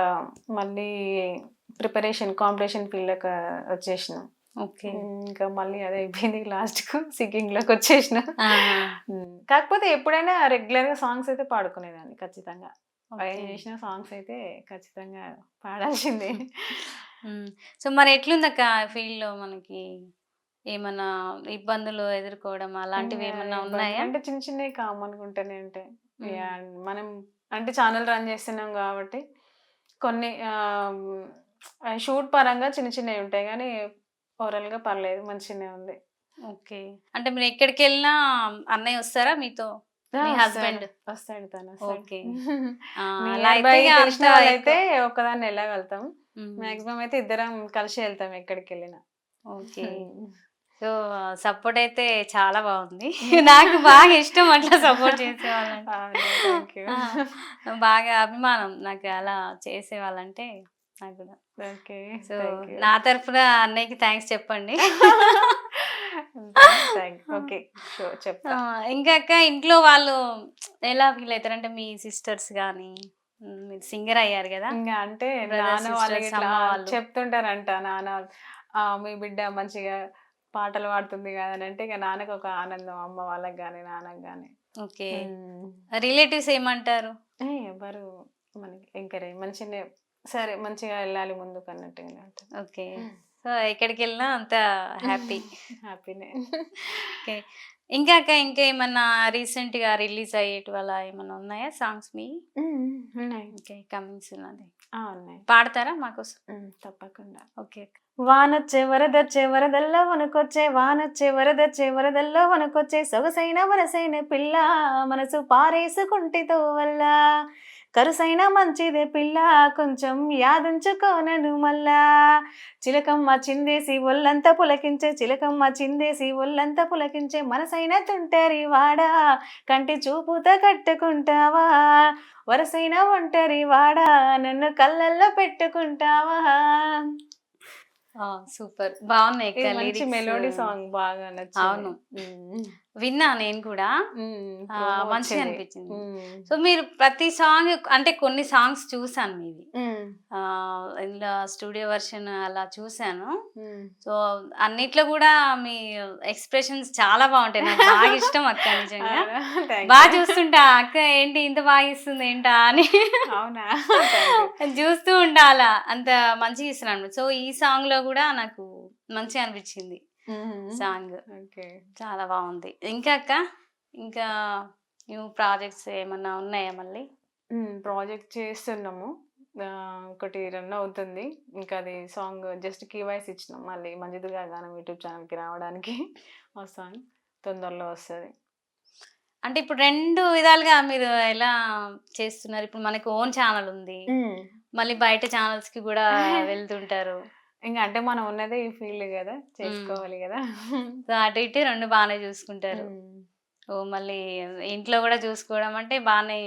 Speaker 1: మళ్ళీ ప్రిపరేషన్ కాంపిటీషన్ ఫీల్డ్ లోకి వచ్చేసినాం.
Speaker 4: ఓకే,
Speaker 1: ఇంకా మళ్ళీ అదే అయిపోయింది, లాస్ట్ కు సింగింగ్ లోకి వచ్చేసిన. కాకపోతే ఎప్పుడైనా రెగ్యులర్ గా సాంగ్స్ అయితే పాడుకునేదాన్ని ఖచ్చితంగా. ఏం చేసిన సాంగ్స్ అయితే ఖచ్చితంగా పాడాల్సిందే.
Speaker 4: సో మరి ఎట్లుందక్క ఫీల్డ్ లో మనకి ఏమన్నా ఇబ్బందులు ఎదుర్కోవడం అలాంటివి ఏమన్నా ఉన్నాయా?
Speaker 1: అంటే చిన్న చిన్నవి కామన్ ఉంటేనే ఉంటాయి. మనం అంటే ఛానల్ రన్ చేస్తున్నాం కాబట్టి కొన్ని షూట్ పరంగా చిన్న చిన్నవి ఉంటాయి, కానీ ఓవరాల్ గా పర్లేదు, మంచిగానే ఉంది.
Speaker 4: ఓకే, అంటే మీరు ఎక్కడికి వెళ్ళినా అన్నయ్య వస్తారా మీతో? మీ హస్బెండ్
Speaker 1: వస్తాడు తను.
Speaker 4: ఓకే,
Speaker 1: అయితే ఒక్కదాన్ని వెళ్ళగలుగుతాం, మాక్సిమం అయితే ఇద్దరం కలిసి వెళ్తాం ఎక్కడికి వెళ్ళినా.
Speaker 4: ఓకే, సో సపోర్ట్ అయితే చాలా బాగుంది, నాకు బాగా ఇష్టం అట్లా సపోర్ట్ చేసేవాళ్ళంటే. బాగా అభిమానం నాకు అలా చేసేవాళ్ళంటే నాకు కూడా.
Speaker 1: ఓకే,
Speaker 4: సో నా తరఫున అన్నయ్యకి థ్యాంక్స్ చెప్పండి.
Speaker 1: ఓకే, చెప్తా.
Speaker 4: ఇంకా ఇంట్లో వాళ్ళు ఎలా ఫీల్ అవుతారు అంటే మీ సిస్టర్స్ కానీ, మీరు సింగర్ అయ్యారు కదా,
Speaker 1: ఇంకా అంటే నాన్న వాళ్ళకి చెప్తుంటారంట, నాన్న మీ బిడ్డ మంచిగా పాటలు పాడుతుంది కదా అని అంటే, ఇక నాన్నకు ఒక ఆనందం, అమ్మ వాళ్ళకి కానీ నాన్నకి కానీ.
Speaker 4: ఓకే, రిలేటివ్స్ ఏమంటారు?
Speaker 1: ఎవరు మనకి ఎంకరేజ్, మంచిగా సరే మంచిగా వెళ్ళాలి ముందుకు అన్నట్టుగా.
Speaker 4: ఓకే, సో ఎక్కడికి వెళ్ళినా అంత హ్యాపీనే. ఓకే, ఇంకా ఏమన్నా రీసెంట్ గా రిలీజ్ అయ్యేటి వల్ల ఏమన్నా ఉన్నాయా సాంగ్స్ మీ?
Speaker 1: ఉన్నాయి.
Speaker 4: ఓకే, కమింగ్స్ ఉన్నది,
Speaker 1: ఉన్నాయి.
Speaker 4: పాడతారా మాకోసం?
Speaker 1: తప్పకుండా.
Speaker 4: ఓకే.
Speaker 1: వానొచ్చే వరదొచ్చే వరదల్లో వనకొచ్చే, వానొచ్చే వరదొచ్చే వరదల్లో వనకొచ్చే, సొగసైన వరసైన పిల్ల మనసు పారేసుకుంటితో వల్ల, కరుసైన మంచిదే పిల్ల కొంచెం యాదుంచుకోనను మళ్ళా, చిలకమ్మ చిందేసి ఒళ్ళంతా పులకించే, చిలకమ్మ చిందేసి ఒళ్ళంతా పులకించే, మనసైన తుంటరి వాడా కంటి చూపుతో కట్టుకుంటావా, వరసైన ఒంటరి వాడా నన్ను కళ్ళల్లో పెట్టుకుంటావా.
Speaker 4: సూపర్, బాగున్నాయి,
Speaker 1: మెలోడీ సాంగ్ బాగా నచ్చింది.
Speaker 4: అవును, విన్నా నేను కూడా, మంచిగా అనిపించింది. సో మీరు ప్రతి సాంగ్ అంటే కొన్ని సాంగ్స్ చూసాను మీది, ఇందులో స్టూడియో వర్షన్ అలా చూసాను. సో అన్నిట్లో కూడా మీ ఎక్స్ప్రెషన్స్ చాలా బాగుంటాయి, నాకు బాగా ఇష్టం అక్క, నిజంగా బాగా చూస్తుంటా. అక్క ఏంటి ఇంత బాగా ఇస్తుంది ఏంటా అని చూస్తూ ఉంటా, అలా అంత మంచిగా ఇస్తున్నాను. సో ఈ సాంగ్ లో కూడా నాకు మంచిగా అనిపించింది సాంగ్.
Speaker 1: ఓకే.
Speaker 4: చాలా బాగుంది. ఇంకా అక్క, ఇంకా న్యూ ప్రాజెక్ట్స్ ఏమన్నా ఉన్నాయా మళ్ళీ?
Speaker 1: ప్రాజెక్ట్ చేస్తున్నాము. ఒకటి రన్ అవుతుంది. ఇంకా అది సాంగ్ జస్ట్ కీ వాయిస్ ఇచ్చినాం. మళ్ళీ మంజుదుగా గానం యూట్యూబ్ ఛానల్కి రావడానికి వస్తాను, తొందరలో వస్తుంది.
Speaker 4: అంటే ఇప్పుడు 2 విధాలుగా మీరు ఎలా చేస్తున్నారు? ఇప్పుడు మనకి ఓన్ ఛానల్ ఉంది, మళ్ళీ బయట ఛానల్స్ కి కూడా వెళ్తుంటారు.
Speaker 1: ఇంకా అంటే మనం ఉన్నదే ఈ ఫీల్డ్ కదా, చేసుకోవాలి కదా.
Speaker 4: సో అటు ఇటు 2 బాగానే చూసుకుంటారు. ఓ మళ్ళీ ఇంట్లో కూడా చూసుకోవడం అంటే బాగానే,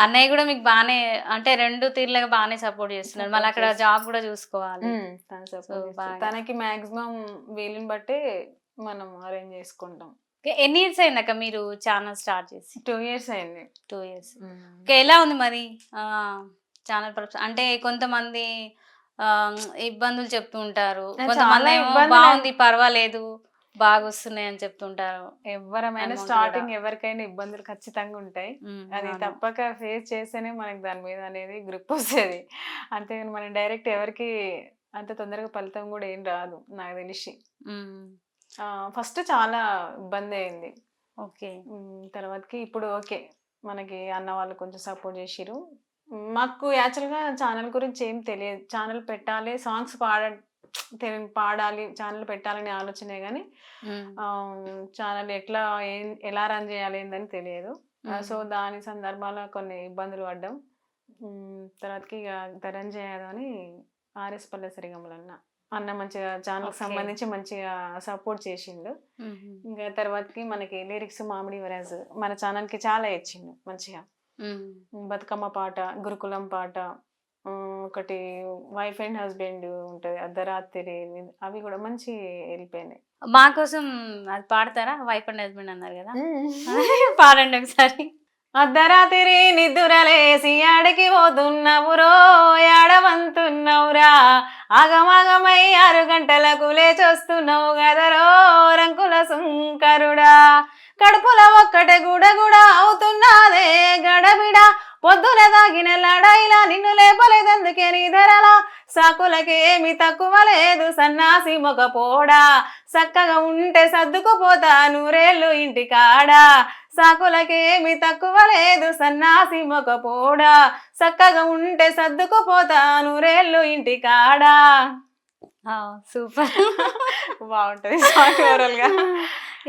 Speaker 4: అన్నయ్య కూడా మీకు బాగానే అంటే 2 తీర్లుగా బాగానే సపోర్ట్ చేస్తున్నారు. మళ్ళీ అక్కడ జాబ్ కూడా చూసుకోవాలి.
Speaker 1: తనకి మాక్సిమం వీలుని బట్టి మనం అరేంజ్ చేసుకుంటాం.
Speaker 4: ఎన్ని ఇయర్స్ అయిందక్క మీరు ఛానల్ స్టార్ట్ చేసి?
Speaker 1: 2 years అయింది.
Speaker 4: 2 years. ఎలా ఉంది మరి ఛానల్ అంటే కొంతమంది ఇబ్బందులు చెప్తూ ఉంటారు, కొంతమంది బాగుంది పర్వాలేదు బాగా వస్తున్నాయి అని చెప్తుంటారు.
Speaker 1: ఎవరమైనా స్టార్టింగ్ ఎవరికైనా ఇబ్బందులు ఖచ్చితంగా ఉంటాయి. అది తప్పక ఫేస్ చేస్తేనే మనకి దాని మీద అనేది గ్రిప్ వస్తుంది. అంతేగాని మనం డైరెక్ట్ ఎవరికి అంత తొందరగా ఫలితం కూడా ఏం రాదు నాకు తెలిసి. ఫస్ట్ చాలా ఇబ్బంది అయింది.
Speaker 4: ఓకే.
Speaker 1: తర్వాతకి ఇప్పుడు ఓకే, మనకి అన్న వాళ్ళు కొంచెం సపోర్ట్ చేసిరు. మాకు యాక్చువల్గా ఛానల్ గురించి ఏం తెలియదు. ఛానల్ పెట్టాలి, సాంగ్స్ పాడాలి, ఛానల్ పెట్టాలనే ఆలోచనే కానీ ఛానల్ ఎలా రన్ చేయాలి ఏందని తెలియదు. సో దాని సందర్భాల్లో కొన్ని ఇబ్బందులు పడ్డాం. తర్వాతకి ఇక ధనంజయ యాదవ్ అని ఆర్ఎస్ పల్లె సరిగమలన్న అన్న మంచిగా ఛానల్కి సంబంధించి మంచిగా సపోర్ట్ చేసిండు. ఇంకా తర్వాతకి మనకి లిరిక్స్ మామిడి యువరాజు మన ఛానల్కి చాలా ఇచ్చిండు మంచిగా. బతుకమ్మ పాట, గురుకులం పాట, ఒకటి వైఫ్ అండ్ హస్బెండ్ ఉంటుంది అర్ధరాత్రి, అవి కూడా మంచి వెళ్ళిపోయినాయి.
Speaker 4: మా కోసం అది పాడతారా? వైఫ్ అండ్ హస్బెండ్ అన్నారు కదా, పాడండి ఒకసారి.
Speaker 1: అర్ధరాత్రి నిద్దురలేసి ఆడికి పోతున్నవురో, ఆడవంతున్నవురా, ఆగమాగమై 6 గంటలకు లేచొస్తున్నావు గదరో రంకుల సుంకరుడా, కడుపుల ఒక్కటే గుడగుడ అవుతున్నదే గడబిడ, పొద్దున తాగిన లడాయిలా నిన్ను లేపలేదందుకే నీ ధరలా, సాకులకేమి తక్కువ లేదు సన్నాసి మొగపోడా, చక్కగా ఉంటే సర్దుకుపోతా నూరేళ్ళు ఇంటికాడా, సాకులకేమి తక్కువ లేదు సన్నాసి మొగపోడా, చక్కగా ఉంటే సర్దుకుపోతా నూరేళ్ళు ఇంటికాడా.
Speaker 4: సూపర్,
Speaker 1: బాగుంటది సాంగ్ ఓవరాల్ గా.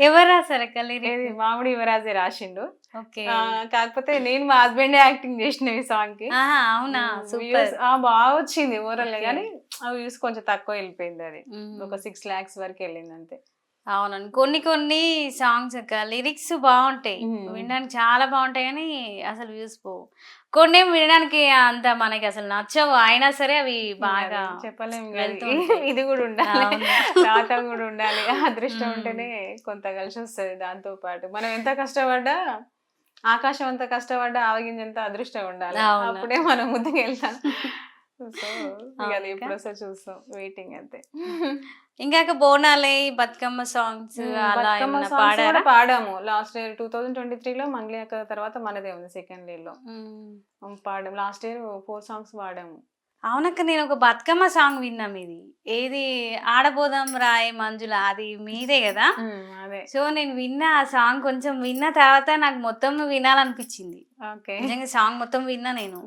Speaker 4: ఎవరు రాశారు అక్క?
Speaker 1: మామిడి యువరాజే రాసిండు.
Speaker 4: ఓకే.
Speaker 1: కాకపోతే నేను మా హస్బెండ్ యాక్టింగ్ చేసిన ఈ సాంగ్ కి.
Speaker 4: అవునా?
Speaker 1: బాగా వచ్చింది ఓవరాల్ కానీ ఆ వ్యూస్ కొంచెం తక్కువ వెళ్ళిపోయింది. అది ఒక 6 lakhs వరకు వెళ్ళింది అంతే.
Speaker 4: అవునండి, కొన్ని సాంగ్స్ అక్క లిరిక్స్ బాగుంటాయి, వినడానికి చాలా బాగుంటాయి కానీ అసలు వ్యూస్ పోవు. కొన్ని వినడానికి అంత మనకి అసలు నచ్చవు, అయినా సరే అవి బాగా
Speaker 1: చెప్పలేము. ఇది కూడా ఉండాలి, రాతం కూడా ఉండాలి, అదృష్టం ఉంటేనే కొంత కలిసి వస్తుంది. దాంతో పాటు మనం ఎంత కష్టపడ్డా, ఆకాశం అంత కష్టపడ్డా ఆవగింజంత అదృష్టం ఉండాలి, అప్పుడే మనం ముందుకు వెళ్తాం. సో అది ఎప్పుడు వస్తా చూస్తాం, వెయిటింగ్ అంతే.
Speaker 4: ఇంకా బోనాలే, బతుకమ్మ సాంగ్స్
Speaker 1: పాడాము లాస్ట్ ఇయర్ 2023లో. మంగ్లీ అక్క తర్వాత మనదే ఉంది సెకండ్ ఇయర్ లో పాడాము. లాస్ట్ ఇయర్ 4 songs పాడాము.
Speaker 4: అవునక్క, నేను ఒక బతుకమ్మ సాంగ్ విన్నా మీది, ఏది ఆడబోదాం రాయ్ మంజుల, అది మీదే కదా? సో నేను విన్నా ఆ సాంగ్, కొంచెం విన్న తర్వాత నాకు మొత్తం వినాలనిపించింది. నిజంగా సాంగ్ మొత్తం విన్నా నేను.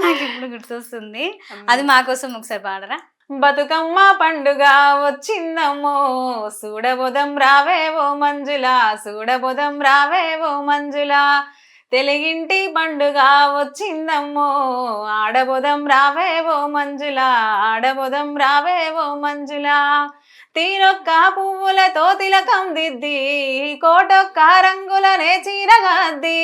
Speaker 4: నాకు ఇప్పుడు గుర్తొస్తుంది, అది మా కోసం ఒకసారి పాడరా?
Speaker 1: బతుకమ్మ పండుగ వచ్చిందమ్మో, చూడబోదం రావేవో మంజుల, చూడబోదం రావేవో మంజుల, తెలుగింటి పండుగ వచ్చిందమ్మో, ఆడబోదం రావేవో మంజుల, ఆడబోదం రావేవో మంజుల, తీరొక్క పువ్వులతో తిలకం దిద్ది, కోటొక్క రంగులనే చీరగద్ది,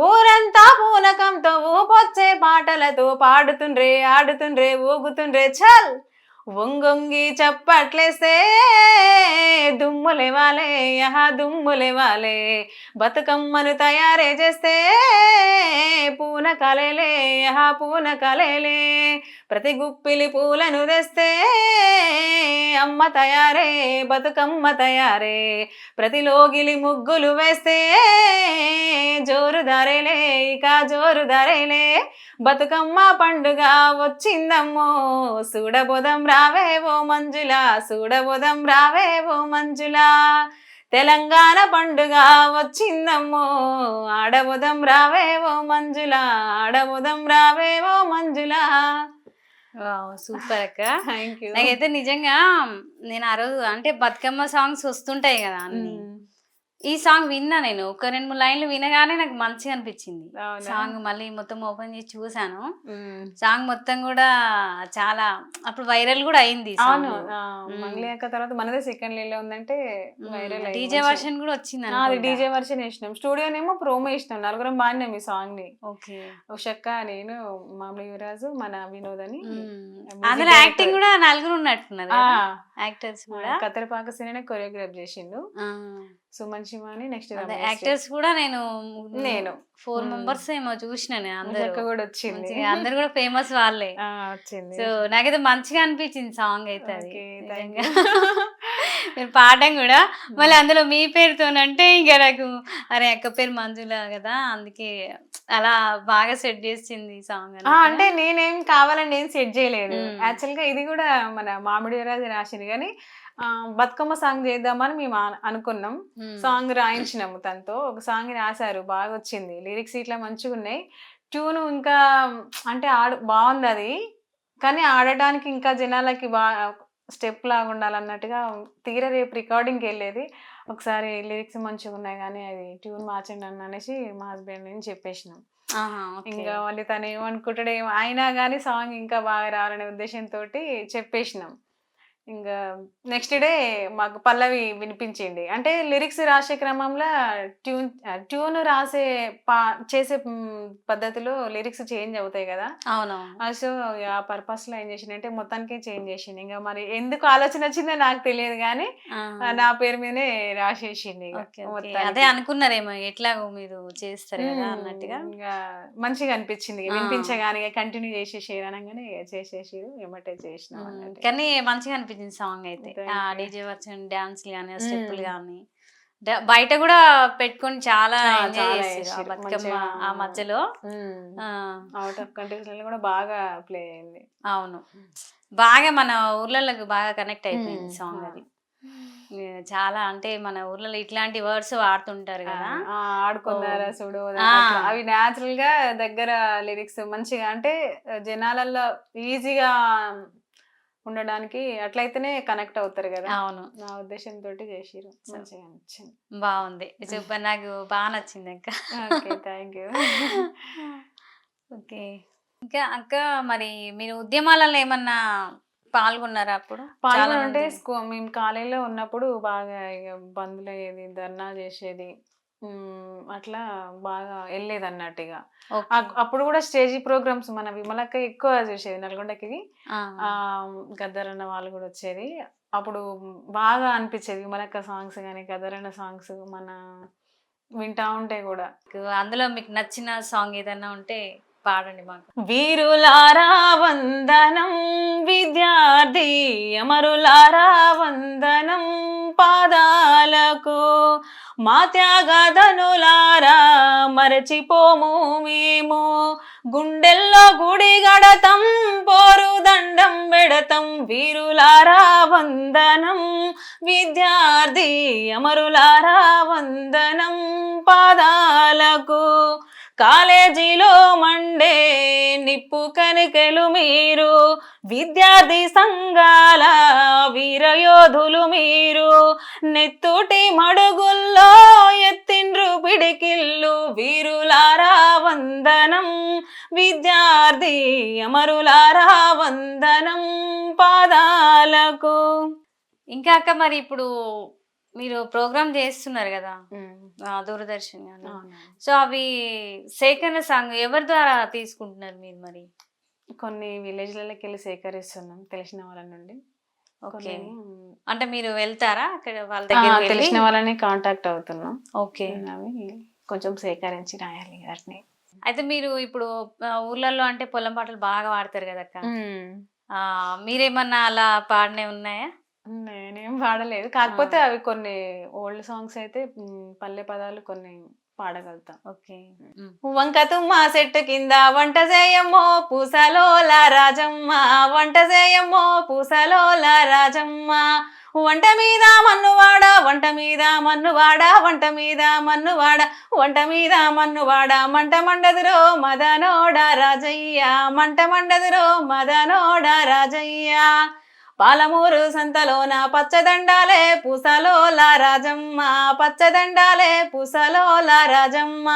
Speaker 1: ఊరంతా పూనకంతో ఊపొచ్చే పాటలతో పాడుతుండ్రే ఆడుతుండ్రే ఊగుతుండ్రే, చల్ వంగొంగి చప్పట్లేస్తే దుమ్ముల లేవాలే యహా దుమ్ము లేవాలే బతుకమ్మను తయారే చేస్తే పూన కలేలే యహా పూన కలేలే ప్రతి గుప్పిలి పూలను తెస్తే అమ్మ తయారే బతుకమ్మ తయారే ప్రతి లోగిలి ముగ్గులు వేస్తే జోరు ధరేలే ఇక జోరు ధరేలే బతుకమ్మ పండుగ వచ్చిందమ్మో చూడబోదం రావేవో మంజులా చూడబోదం రావేవో మంజులా తెలంగాణ పండుగ వచ్చిందమ్మో ఆడబోదం రావేవో మంజులా ఆడబోదం రావేవో మంజులా.
Speaker 4: సూపర్ అక్క.
Speaker 1: Thank you.
Speaker 4: నాకైతే నిజంగా నేను ఆ రోజు అంటే బతుకమ్మ సాంగ్స్ వస్తుంటాయి కదా అన్ని, ఈ సాంగ్ విన్నా నేను ఒక 2-3 లైన్లు వినగానే నాకు మంచిగా అనిపించింది సాంగ్. మళ్ళీ మొత్తం ఓపెన్ చేసి చూసాను, సాంగ్ మొత్తం కూడా చాలా అప్పుడు వైరల్ కూడా అయింది.
Speaker 1: అవును, మంగ్లీ అక్క తర్వాత మనదే సెకండ్ లీలో ఉందంటే వైరల్.
Speaker 4: డీజే వర్షన్ కూడా వచ్చింది.
Speaker 1: అది డీజే వర్షన్ వేసినాం, స్టూడియోనేమో ప్రోమో వేసినాం, నలుగురం బాడినాం ఈ సాంగ్ ని.
Speaker 4: ఓకే.
Speaker 1: ఉషక్క, నేను, మామూలు యువరాజు, మన వినోద్ అని.
Speaker 4: అందులో యాక్టింగ్ కూడా నలుగురు ఉన్నట్టున్నారు యాక్టర్స్ కూడా.
Speaker 1: కత్తెరపాక సినిమా కొరియోగ్రాఫ్ చేసిండు సుమన్ శివాని. నెక్స్ట్
Speaker 4: యాక్టర్స్ కూడా నేను 4 మెంబర్స్ ఏమో చూసినాను. అందరూ
Speaker 1: కూడా వచ్చింది,
Speaker 4: అందరు కూడా ఫేమస్ వాళ్ళే
Speaker 1: వచ్చింది.
Speaker 4: సో నాకైతే మంచిగా అనిపించింది సాంగ్ అయితే. అది మీరు పాడడం కూడా మళ్ళీ అందులో మీ పేరుతోనంటే ఇంకా నాకు అరే అక్క పేరు మంజుల కదా, అందుకే అలా బాగా సెట్ చేసింది సాంగ్.
Speaker 1: అంటే నేనేం కావాలని నేను సెట్ చేయలేదు. యాక్చువల్ గా ఇది కూడా మన మామిడి రాజు రాసింది, కానీ బతుకమ్మ సాంగ్ చేద్దామని మేము అనుకున్నాం. సాంగ్ రాయించినాము తనతో, ఒక సాంగ్ రాశారు, బాగా వచ్చింది, లిరిక్స్ ఇట్లా మంచిగా ఉన్నాయి, ట్యూన్ ఇంకా అంటే బాగుంది అది, కానీ ఆడటానికి ఇంకా జనాలకి స్టెప్ లాగా ఉండాలన్నట్టుగా. తీరా రేపు రికార్డింగ్కి వెళ్ళేది, ఒకసారి లిరిక్స్ మంచిగా ఉన్నాయి కానీ అది ట్యూన్ మార్చండి అని అనేసి మా హస్బెండ్ నేను చెప్పేసినాం. ఇంకా మళ్ళీ తను ఏమనుకుంటాడు అయినా కానీ సాంగ్ ఇంకా బాగా రావాలనే ఉద్దేశంతో చెప్పేసినాం. ఇంకా నెక్స్ట్ డే మాకు పల్లవి వినిపించింది. అంటే లిరిక్స్ రాసే క్రమంలో ట్యూన్ చేసే పద్ధతిలో లిరిక్స్ చేంజ్ అవుతాయి కదా. సో ఆ పర్పస్ లో ఏం చేసింది అంటే మొత్తానికి చేంజ్ చేసింది. ఇంకా మరి ఎందుకు ఆలోచన వచ్చిందో నాకు తెలియదు కానీ నా పేరు మీదనే రాసేసింది.
Speaker 4: అదే అనుకున్నారేమో ఎట్లాగో మీరు చేస్తారు కదా అన్నట్టుగా.
Speaker 1: ఇంకా మంచిగా అనిపించింది వినిపించగానే, కంటిన్యూ చేసేసారు అనగానే చేసేసి ఏమంటే చేసిన.
Speaker 4: కానీ మంచిగా అనిపించింది సాంగ్ అయితే. ఆ డీజే వర్షన్ డాన్స్ కానీ స్టెప్పులు కానీ బయట కూడా పెట్టుకొని చాలా ఎంజాయ్ చేశారు బతుకమ్మ ఆ మధ్యలో.
Speaker 1: అవుట్ ఆఫ్ కంట్రీస్ కూడా బాగా ప్లే అయింది.
Speaker 4: అవును, బాగా మన ఊర్లలోకి బాగా కనెక్ట్ అయిపోయింది సాంగ్ అది. చాలా అంటే మన ఊర్లలో ఇట్లాంటి వర్డ్స్ వాడుతుంటారు కదా,
Speaker 1: ఆడుకున్నారా చూడు, అవి న్యాచురల్ గా దగ్గర లిరిక్స్ మంచిగా అంటే జనాలలో ఈజీగా ఉండడానికి అట్లయితేనే కనెక్ట్ అవుతారు కదా.
Speaker 4: అవును,
Speaker 1: నా ఉద్దేశంతో చేసిరు, మంచిగా అనిపించింది.
Speaker 4: బాగుంది, సూపర్, నాకు బాగా నచ్చింది అక్క.
Speaker 1: Thank you.
Speaker 4: ఓకే, ఇంకా అక్క మరి మీరు ఉద్యమాలలో ఏమన్నా పాల్గొన్నారా? అప్పుడు
Speaker 1: పాల్గొనంటే మేము కాలేజీలో ఉన్నప్పుడు బాగా ఇక బంద్లు అయ్యేది, ధర్నా చేసేది, అట్లా బాగా వెళ్ళేది అన్నట్టు. ఇక అప్పుడు కూడా స్టేజీ ప్రోగ్రామ్స్ మన విమలక్క ఎక్కువ చూసేది నల్గొండకి. గద్దరన్న వాళ్ళు కూడా వచ్చేది, అప్పుడు బాగా అనిపించేది విమలక్క సాంగ్స్ కానీ గద్దరన్న సాంగ్స్ మన వింటా ఉంటే కూడా.
Speaker 4: అందులో మీకు నచ్చిన సాంగ్ ఏదన్నా ఉంటే పాడండి మాకు.
Speaker 1: వీరులారా వందనం విద్యార్థి అమరులారా వందనం పాదాలకు, మా త్యాగధనులారా మరచిపోము మేము, గుండెల్లో గుడి గడతం పోరు దండం పెడతం, వీరులారా వందనం విద్యార్థి అమరులారా వందనం పాదాలకు, కాలేజీలో మండే నిప్పు కనికెలు మీరు, విద్యార్థి సంఘాల వీరయోధులు మీరు, నెత్తుటి మడుగుల్లో ఎత్తిండ్రు పిడికిళ్ళు, వీరులారా వందనం విద్యార్థి అమరులారా వందనం పాదాలకు.
Speaker 4: ఇంకా అక్క మరి ఇప్పుడు మీరు ప్రోగ్రామ్ చేస్తున్నారు కదా దూరదర్శన్, సో అవి సేకరణ సాంగ్ ఎవరి ద్వారా తీసుకుంటున్నారు మీరు? మరి
Speaker 1: కొన్ని విలేజ్లకి వెళ్ళి సేకరిస్తున్నాం తెలిసిన వాళ్ళ నుండి.
Speaker 4: ఓకే. అంటే మీరు వెళ్తారా అక్కడ వాళ్ళ దగ్గరికి
Speaker 1: తెలిసిన వాళ్ళని కాంటాక్ట్ అవుతున్నాం.
Speaker 4: ఓకే.
Speaker 1: అవి కొంచెం సేకరించి రాయాలి వాటిని.
Speaker 4: అయితే మీరు ఇప్పుడు ఊర్లలో అంటే పొలం పాటలు బాగా పాడతారు కదక్క. మీరేమన్నా అలా పాడినవి ఉన్నాయా?
Speaker 1: నేనేం పాడలేదు, కాకపోతే అవి కొన్ని ఓల్డ్ సాంగ్స్ అయితే పల్లె పదాలు కొన్ని పాడగలుగుతా.
Speaker 4: ఓకే.
Speaker 1: వంక తుమ్మ చెట్టు కింద వంట చేయమ్మో పూసలోల రాజమ్మ, వంట చేయమ్మో పూసలోల రాజమ్మ, వంట మీద మన్నువాడ, వంట మీద మన్నువాడ, వంట మీద మన్నువాడ, వంట మీద మన్నువాడ, మంట మండదురో మదనోడ రాజయ్య, మంట మండదురో మదనోడ రాజయ్య, పాలమూరు సంతలోన పచ్చదండాలే పూసలోల రాజమ్మ, పచ్చదండాలే పూసలోల రాజమ్మ,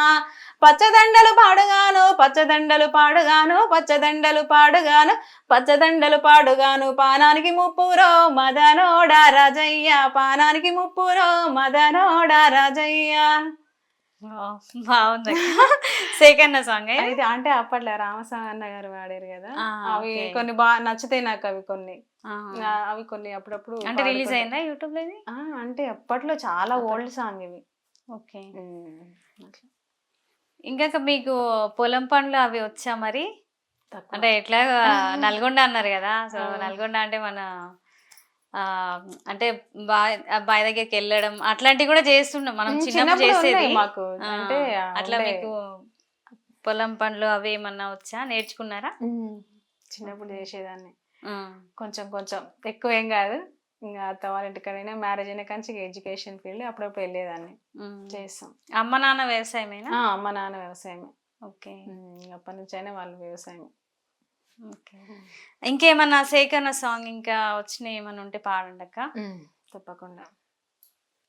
Speaker 1: పచ్చదండలు పాడుగాను పచ్చదండలు పాడుగాను పచ్చదండలు పాడుగాను పచ్చదండలు పాడుగాను, పానానికి ముప్పురో మదనోడ రాజయ్య, పానానికి ముప్పురో మదనోడ రాజయ్య.
Speaker 4: బాగుంది. సేకన్న సాంగ్
Speaker 1: అయితే అంటే అప్పట్లో రామసాగన్న గారు వాడారు కదా, అవి
Speaker 4: ఓకే.
Speaker 1: కొన్ని బాగా నచ్చుతాయి నాకు. అవి కొన్ని అవి కొన్ని అప్పుడప్పుడు
Speaker 4: అంటే రిలీజ్ అయిందా యూట్యూబ్ లో ఇది?
Speaker 1: అంటే అప్పట్లో చాలా ఓల్డ్ సాంగ్ ఇవి.
Speaker 4: ఓకే. ఇంకా మీకు పొలం పనులు అవి వచ్చా మరి? అంటే ఎట్లా నల్గొండ అన్నారు కదా, సో నల్గొండ అంటే మన అంటే బాయ్ దగ్గరికి వెళ్ళడం అట్లాంటివి కూడా చేస్తుండం మనం చిన్నప్పుడు చేసేది
Speaker 1: మాకు. అంటే
Speaker 4: అట్లా మీకు పొలం పనులు అవి ఏమన్నా వచ్చా, నేర్చుకున్నారా?
Speaker 1: చిన్నప్పుడు చేసేదాన్ని కొంచెం కొంచెం, ఎక్కువ ఏం కాదు. ఇంకా అత్త వాళ్ళ ఇంటికైనా మ్యారేజ్ అయినా కానీ ఎడ్యుకేషన్ ఫీల్డ్ అప్పుడప్పుడు వెళ్ళేదాన్ని, చేస్తాం.
Speaker 4: అమ్మ నాన్న వ్యవసాయమేనా?
Speaker 1: అమ్మ నాన్న వ్యవసాయమే.
Speaker 4: ఓకే.
Speaker 1: అప్పటి నుంచి అయినా వాళ్ళు వ్యవసాయం.
Speaker 4: ఓకే. ఇంకేమన్నా సేకరణ సాంగ్ ఇంకా వచ్చినాయి ఏమన్నా ఉంటే పాడండి అక్క.
Speaker 1: తప్పకుండా.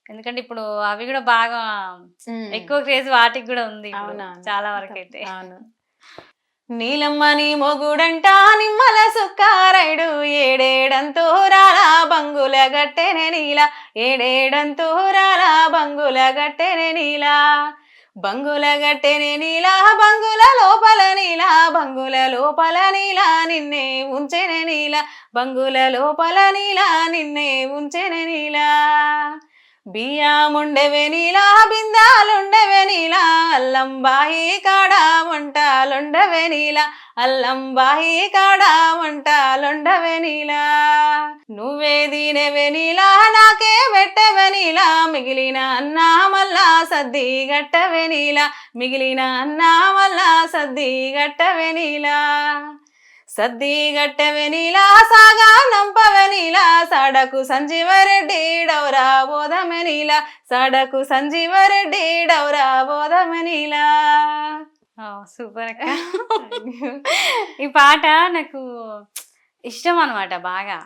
Speaker 4: ఎందుకంటే ఇప్పుడు అవి కూడా బాగా ఎక్కువ క్రేజ్ వాటికి కూడా ఉంది చాలా వరకు అయితే.
Speaker 1: అవును. నీలమ్మ నీ మొగుడంట నిమ్మల సుక్కారైడు, ఏడేడంతూరాల బంగుల గట్టెనే నీల, ఏడేడంతూరాల బంగుల గట్టెనే నీల, బంగుల గట్టెనే నీల, బంగుల లోపల నీల, బంగుల లోపల నీల నిన్నే ఉంచెనే నీల, బంగుల లోపల నీల నిన్నే ఉంచెనే నీల, బియ్యముండెవే నీలా బిందాలుండెవే నీలా, అల్లం బాయి కాడ వంటలుండవే నీలా, అల్లం బాయి కాడ వంటలుండవే నీలా, నువ్వే దీనెవే నీలా నాకే పెట్టవే నీలా, మిగిలిన అన్నా మళ్ళా సద్ది గట్టవే నీలా, మిగిలిన అన్నా మళ్ళా సద్ది గట్టవే నీలా, సద్ది గట్టవే నీలా సాగా నంపవే నీలా, సడకు సంజీవరెడ్డి డౌరా బోధమె నీలా, సడకు సంజీవరెడ్డి డౌరా బోధమె నీలా.
Speaker 4: సూపర్ అక్క. ఈ పాట నాకు ఇష్టం అనమాట బాగా.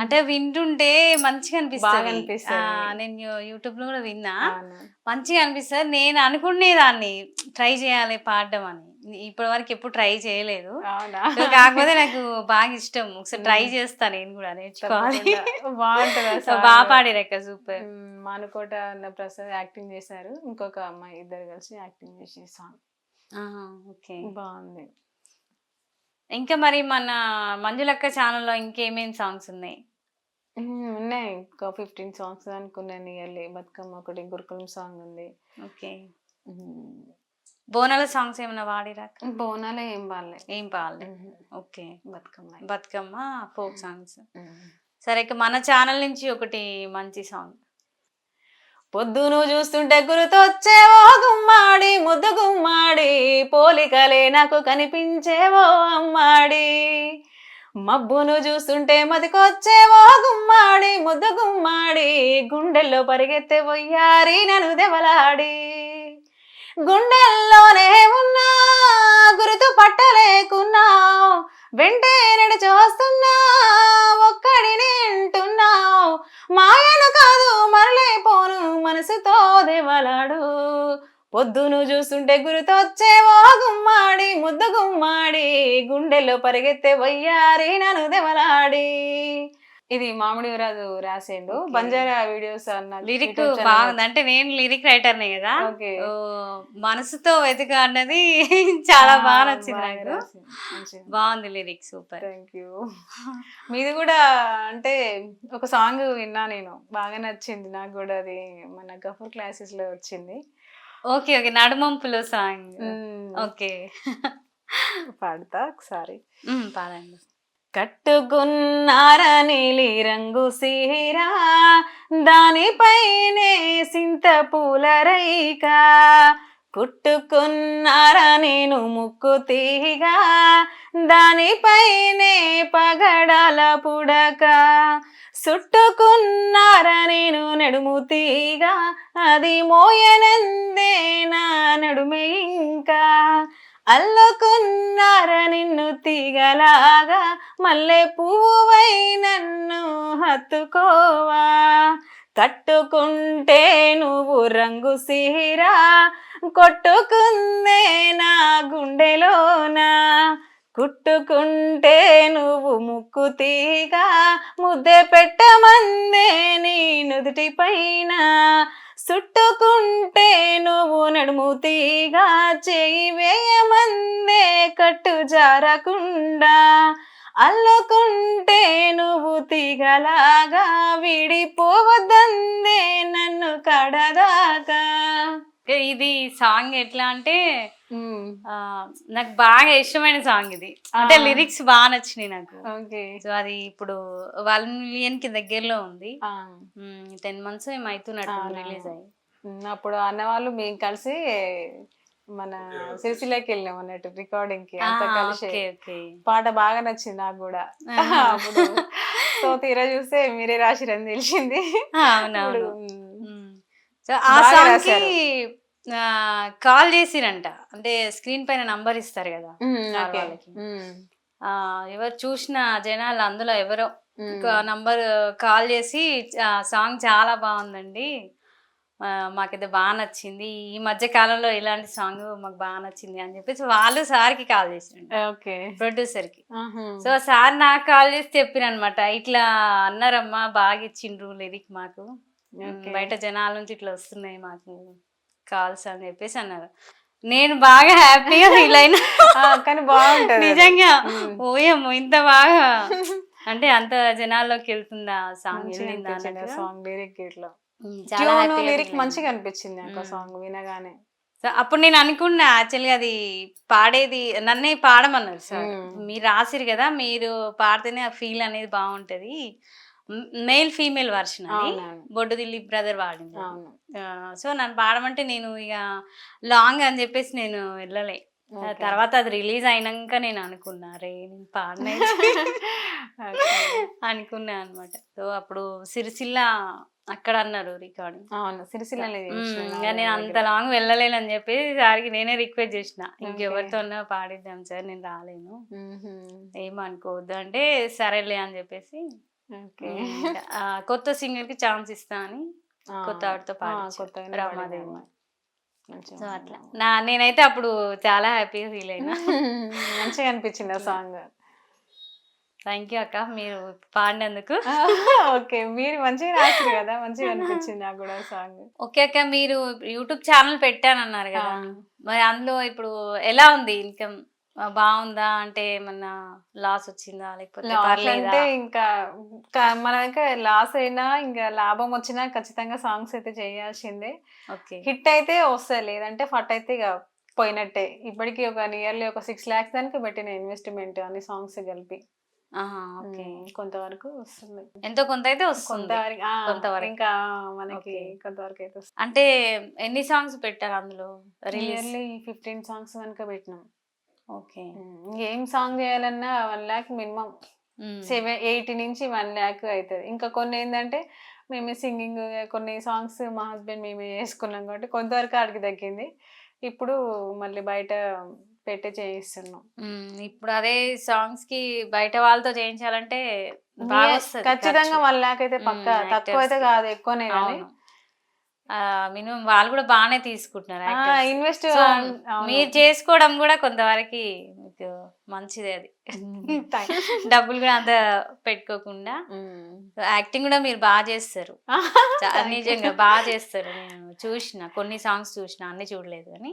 Speaker 4: అంటే వింటుంటే మంచిగా అనిపిస్తుంది. నేను యూట్యూబ్ లో కూడా విన్నా, మంచిగా అనిపిస్తుంది. నేను అనుకునేదాన్ని ట్రై చేయాలి పాడడం అని, ఇప్పటి వరకు ఎప్పుడు ట్రై చేయలేదు. కాకపోతే నాకు బాగా ఇష్టం, ఒకసారి ట్రై చేస్తా నేను కూడా, నేర్చుకోవాలి. బాగుంటుంది. బాగా పాడిరక్క, సూపర్.
Speaker 1: మానుకోట ప్రసాద్ యాక్టింగ్ చేశారు, ఇంకొక అమ్మాయి, ఇద్దరు కలిసి యాక్టింగ్ చేసే సాంగ్.
Speaker 4: ఓకే,
Speaker 1: బాగుంది.
Speaker 4: ఇంకా మరి మన మంజులక్క ఛానల్లో ఇంకేమేమి సాంగ్స్ ఉన్నాయి?
Speaker 1: ఉన్నాయి, ఇంకా 15 సాంగ్స్ అనుకున్నాను. నియర్లీ బతుకమ్మ ఒకటి, గురుకులం సాంగ్ ఉంది.
Speaker 4: ఓకే. బోనాల సాంగ్స్ ఏమైనా వాడిరా?
Speaker 1: బోనాలే ఏం పాడలే.
Speaker 4: Okay.
Speaker 1: Bathukamma
Speaker 4: Bathukamma folk songs. సరే, ఇక మన ఛానల్ నుంచి ఒకటి మంచి సాంగ్.
Speaker 1: పొద్దును చూస్తుంటే గుర్తొచ్చేవో గుమ్మాడి, ముద్దు గుమ్మాడి, పోలికలే నాకు కనిపించేవో అమ్మాడి, మబ్బును చూస్తుంటే మదికొచ్చేవో గుమ్మాడి, ముద్దు గుమ్మాడి, గుండెల్లో పరిగెత్తే వయ్యారి నన్ను దెవలాడి, గుండెల్లోనే ఉన్నా గుర్తు పట్టలేకున్నావు, వెంటే నడిచి వస్తున్నా ఒక్కడిని అంటున్నావు, మాయను కాదు మరలేపోను మనసుతో దేవలాడు, పొద్దును చూస్తుంటే గుర్తొచ్చేవో గుమ్మాడి, ముద్దు గుమ్మాడి, గుండెల్లో పరిగెత్తే వయ్యారి నన్ను దెవలాడి. ఇది మామిడి రాజు రాసిండు. బంజారా వీడియోస్ అన్న
Speaker 4: లిరిక్
Speaker 1: YouTube channel
Speaker 4: బాగుంది. అంటే నేను లిరిక్ రైటర్నే కదా.
Speaker 1: ఓకే.
Speaker 4: ఓ, మనసుతో వెతుక అన్నది చాలా బాగా నచ్చింది
Speaker 1: బాగా
Speaker 4: నాకు.
Speaker 1: రాసిండు. మంచిగా.
Speaker 4: బాగుంది లిరిక్, సూపర్.
Speaker 1: Thank you. మీది కూడా అంటే ఒక సాంగ్ విన్నా నేను, బాగా నచ్చింది నాకు కూడా. అది మన గఫూర్ క్లాసెస్ లో వచ్చింది.
Speaker 4: ఓకే ఓకే, నడుమంపులో సాంగ్. ఓకే,
Speaker 1: పాడతా ఒకసారి.
Speaker 4: పాడండి.
Speaker 1: కట్టుకున్నార నీలి రంగు సీరా, దానిపైనే సింత పూల రైక, కుట్టుకున్నార నేను ముక్కు తీగా, దానిపైనే పగడాల పుడక, చుట్టుకున్నార నేను నడుము తీగా, అది మోయనందే నా నడుమే ఇంకా, అల్లుకున్నార నిన్ను తీగలాగా, మల్లె పువ్వై నన్ను హత్తుకోవా, కట్టుకుంటే నువ్వు రంగు సీరా, కొట్టుకుందే నా గుండెలోనా, కుట్టుకుంటే నువ్వు ముక్కు తీగా, ముద్దె పెట్టమందే నీ నుదుటి పైన, చుట్టుకుంటే నువ్వు నడుము తీగా, చేయి వేయమందే కట్టు జారకుండా, అల్లుకుంటే నువ్వు తీగలాగా, విడిపోవద్దందే నన్ను కడదాకా.
Speaker 4: ఇది సాంగ్ ఎట్లా అంటే నాకు బాగా ఇష్టమైన సాంగ్ ఇది. అంటే లిరిక్స్ బాగా నచ్చినాయి నాకు.
Speaker 1: ఓకే.
Speaker 4: సో అది ఇప్పుడు 1 million కి దగ్గరలో ఉంది. 10 months ఏమో అవుతున్నట్టు రిలీజ్ అయ్యి.
Speaker 1: అప్పుడు అన్నవాళ్ళు మేము కలిసి మన సిరిసిల్లకి వెళ్ళాం అన్నట్టు రికార్డింగ్ కి, అంతా కలిసి.
Speaker 4: ఓకే ఓకే,
Speaker 1: పాట బాగా నచ్చింది నాకు కూడా అప్పుడు. సో తీరా చూస్తే మీరే రాసిరని తెలిసింది.
Speaker 4: అవునవును. సో ఆ సాంగ్ కి కాల్ చేసిరంట. అంటే స్క్రీన్ పైన నంబర్ ఇస్తారు కదా వాళ్ళకి. ఎవరు చూసిన జనాలు అందులో ఎవరో నంబర్ కాల్ చేసి సాంగ్ చాలా బాగుందండి, మాకైతే బాగా నచ్చింది, ఈ మధ్య కాలంలో ఇలాంటి సాంగ్ మాకు బాగా నచ్చింది అని చెప్పేసి వాళ్ళు సార్కి కాల్ చేసిరంట, ప్రొడ్యూసర్ కి. సో సార్ నాకు కాల్ చేసి చెప్పిరనమాట, ఇట్లా అన్నారమ్మా, బాగా ఇచ్చిండ్రు లిరిక్ మాకు, బయట జనాల నుంచి ఇట్లా వస్తున్నాయి మాకు కాల్స్ అని చెప్పేసి అన్నారు. నేను బాగా హ్యాపీగా ఫీల్ అయినా.
Speaker 1: కానీ బాగుంటది
Speaker 4: నిజంగా. ఓయమ్మో ఇంత బాగా అంటే అంత జనాల్లోకి వెళ్తుందా సాంగ్,
Speaker 1: సాంగ్ లిరిక్ ఇట్లా
Speaker 4: చాలా
Speaker 1: లిరిక్ మంచిగా అనిపించింది నాకు సాంగ్ వినగానే.
Speaker 4: అప్పుడు నేను అనుకున్నా యాక్చువల్గా అది పాడేది నన్నే పాడమన్నారు సార్, మీరు రాసిరు కదా, మీరు పాడితేనే ఆ ఫీల్ అనేది బాగుంటది, మేల్ ఫీమేల్ వర్షన్ అని బొడ్డు దిలీప్ బ్రదర్ వాడింది. సో నన్ను పాడమంటే నేను ఇక లాంగ్ అని చెప్పేసి నేను వెళ్ళలే. తర్వాత అది రిలీజ్ అయినాక నేను అనుకున్నా, రే నేను పాడనే అనుకున్నా అనమాట. సో అప్పుడు సిరిసిల్ల అక్కడ అన్నారు రికార్డింగ్.
Speaker 1: సిరిసిల్ల
Speaker 4: నేను అంత లాంగ్ వెళ్ళలేనని చెప్పి సార్కి నేనే రిక్వెస్ట్ చేసిన, ఇంకెవరితో పాడిద్దాం సార్, నేను రాలేను, ఏమనుకోవద్దు అంటే సరేలే అని చెప్పేసి కొత్త సింగర్ కి ఛాన్స్ ఇస్తా అని కొత్త ఆవిడతో పాడి రమాదేవి. సో అట్లా నేనైతే అప్పుడు చాలా హ్యాపీగా ఫీల్ అయినా.
Speaker 1: మంచిగా అనిపించింది ఆ సాంగ్.
Speaker 4: థ్యాంక్ యూ అక్క, మీరు పాడినందుకు.
Speaker 1: ఓకే, మీరు మంచిగా రాశారు కదా, మంచిగా అనిపించింది నాకు కూడా సాంగ్.
Speaker 4: ఓకే అక్క, మీరు యూట్యూబ్ ఛానల్ పెట్టానన్నారు కదా, మరి అందులో ఇప్పుడు ఎలా ఉంది ఇన్కమ్, బాగుందా? అంటే ఏమన్నా లాస్ వచ్చిందా లేకపోతే
Speaker 1: అంటే ఇంకా మనకి లాస్ అయినా ఇంకా లాభం వచ్చినా ఖచ్చితంగా సాంగ్స్ అయితే చేయాల్సిందే. హిట్ అయితే వస్తుంది, లేదంటే ఫట్ అయితే ఇక పోయినట్టే. ఇప్పటికి ఒక నియర్లీ ఒక 6 lakhs దానికి పెట్టిన ఇన్వెస్ట్మెంట్ అన్ని సాంగ్స్ కలిపి. కొంతవరకు వస్తుంది,
Speaker 4: ఎంతో కొంత అయితే వస్తుంది,
Speaker 1: కొంతవరకు ఇంకా మనకి కొంతవరకు అయితే వస్తుంది.
Speaker 4: అంటే ఎన్ని సాంగ్స్ పెట్టారు అందులో?
Speaker 1: నియర్లీ 15 songs కనుక పెట్టినాం.
Speaker 4: ఓకే,
Speaker 1: ఏం సాంగ్ చేయాలన్నా 1 lakh మినిమం, 80 నుంచి 1 lakh అవుతుంది. ఇంకా కొన్ని ఏంటంటే మేమే సింగింగ్, కొన్ని సాంగ్స్ మా హస్బెండ్ మేమే చేసుకున్నాం కాబట్టి కొంతవరకు ఆడికి తగ్గింది. ఇప్పుడు మళ్ళీ బయట పెట్టి చేయిస్తున్నాం.
Speaker 4: ఇప్పుడు అదే సాంగ్స్ కి బయట వాళ్ళతో చేయించాలంటే
Speaker 1: ఖచ్చితంగా 1 lakh అయితే పక్కా, తక్కువ అయితే కాదు, ఎక్కువనే. కానీ
Speaker 4: మినిమం వాళ్ళు కూడా బాగానే తీసుకుంటున్నారు.
Speaker 1: ఇన్వెస్ట్
Speaker 4: మీరు చేసుకోవడం కూడా కొంతవరకు మీకు మంచిదే అది. డబ్బులు కూడా అంత పెట్టుకోకుండా యాక్టింగ్ కూడా మీరు బాగా చేస్తారు. నిజంగా బాగా చేస్తారు. నేను చూసిన కొన్ని సాంగ్స్ చూసిన, అన్ని చూడలేదు కానీ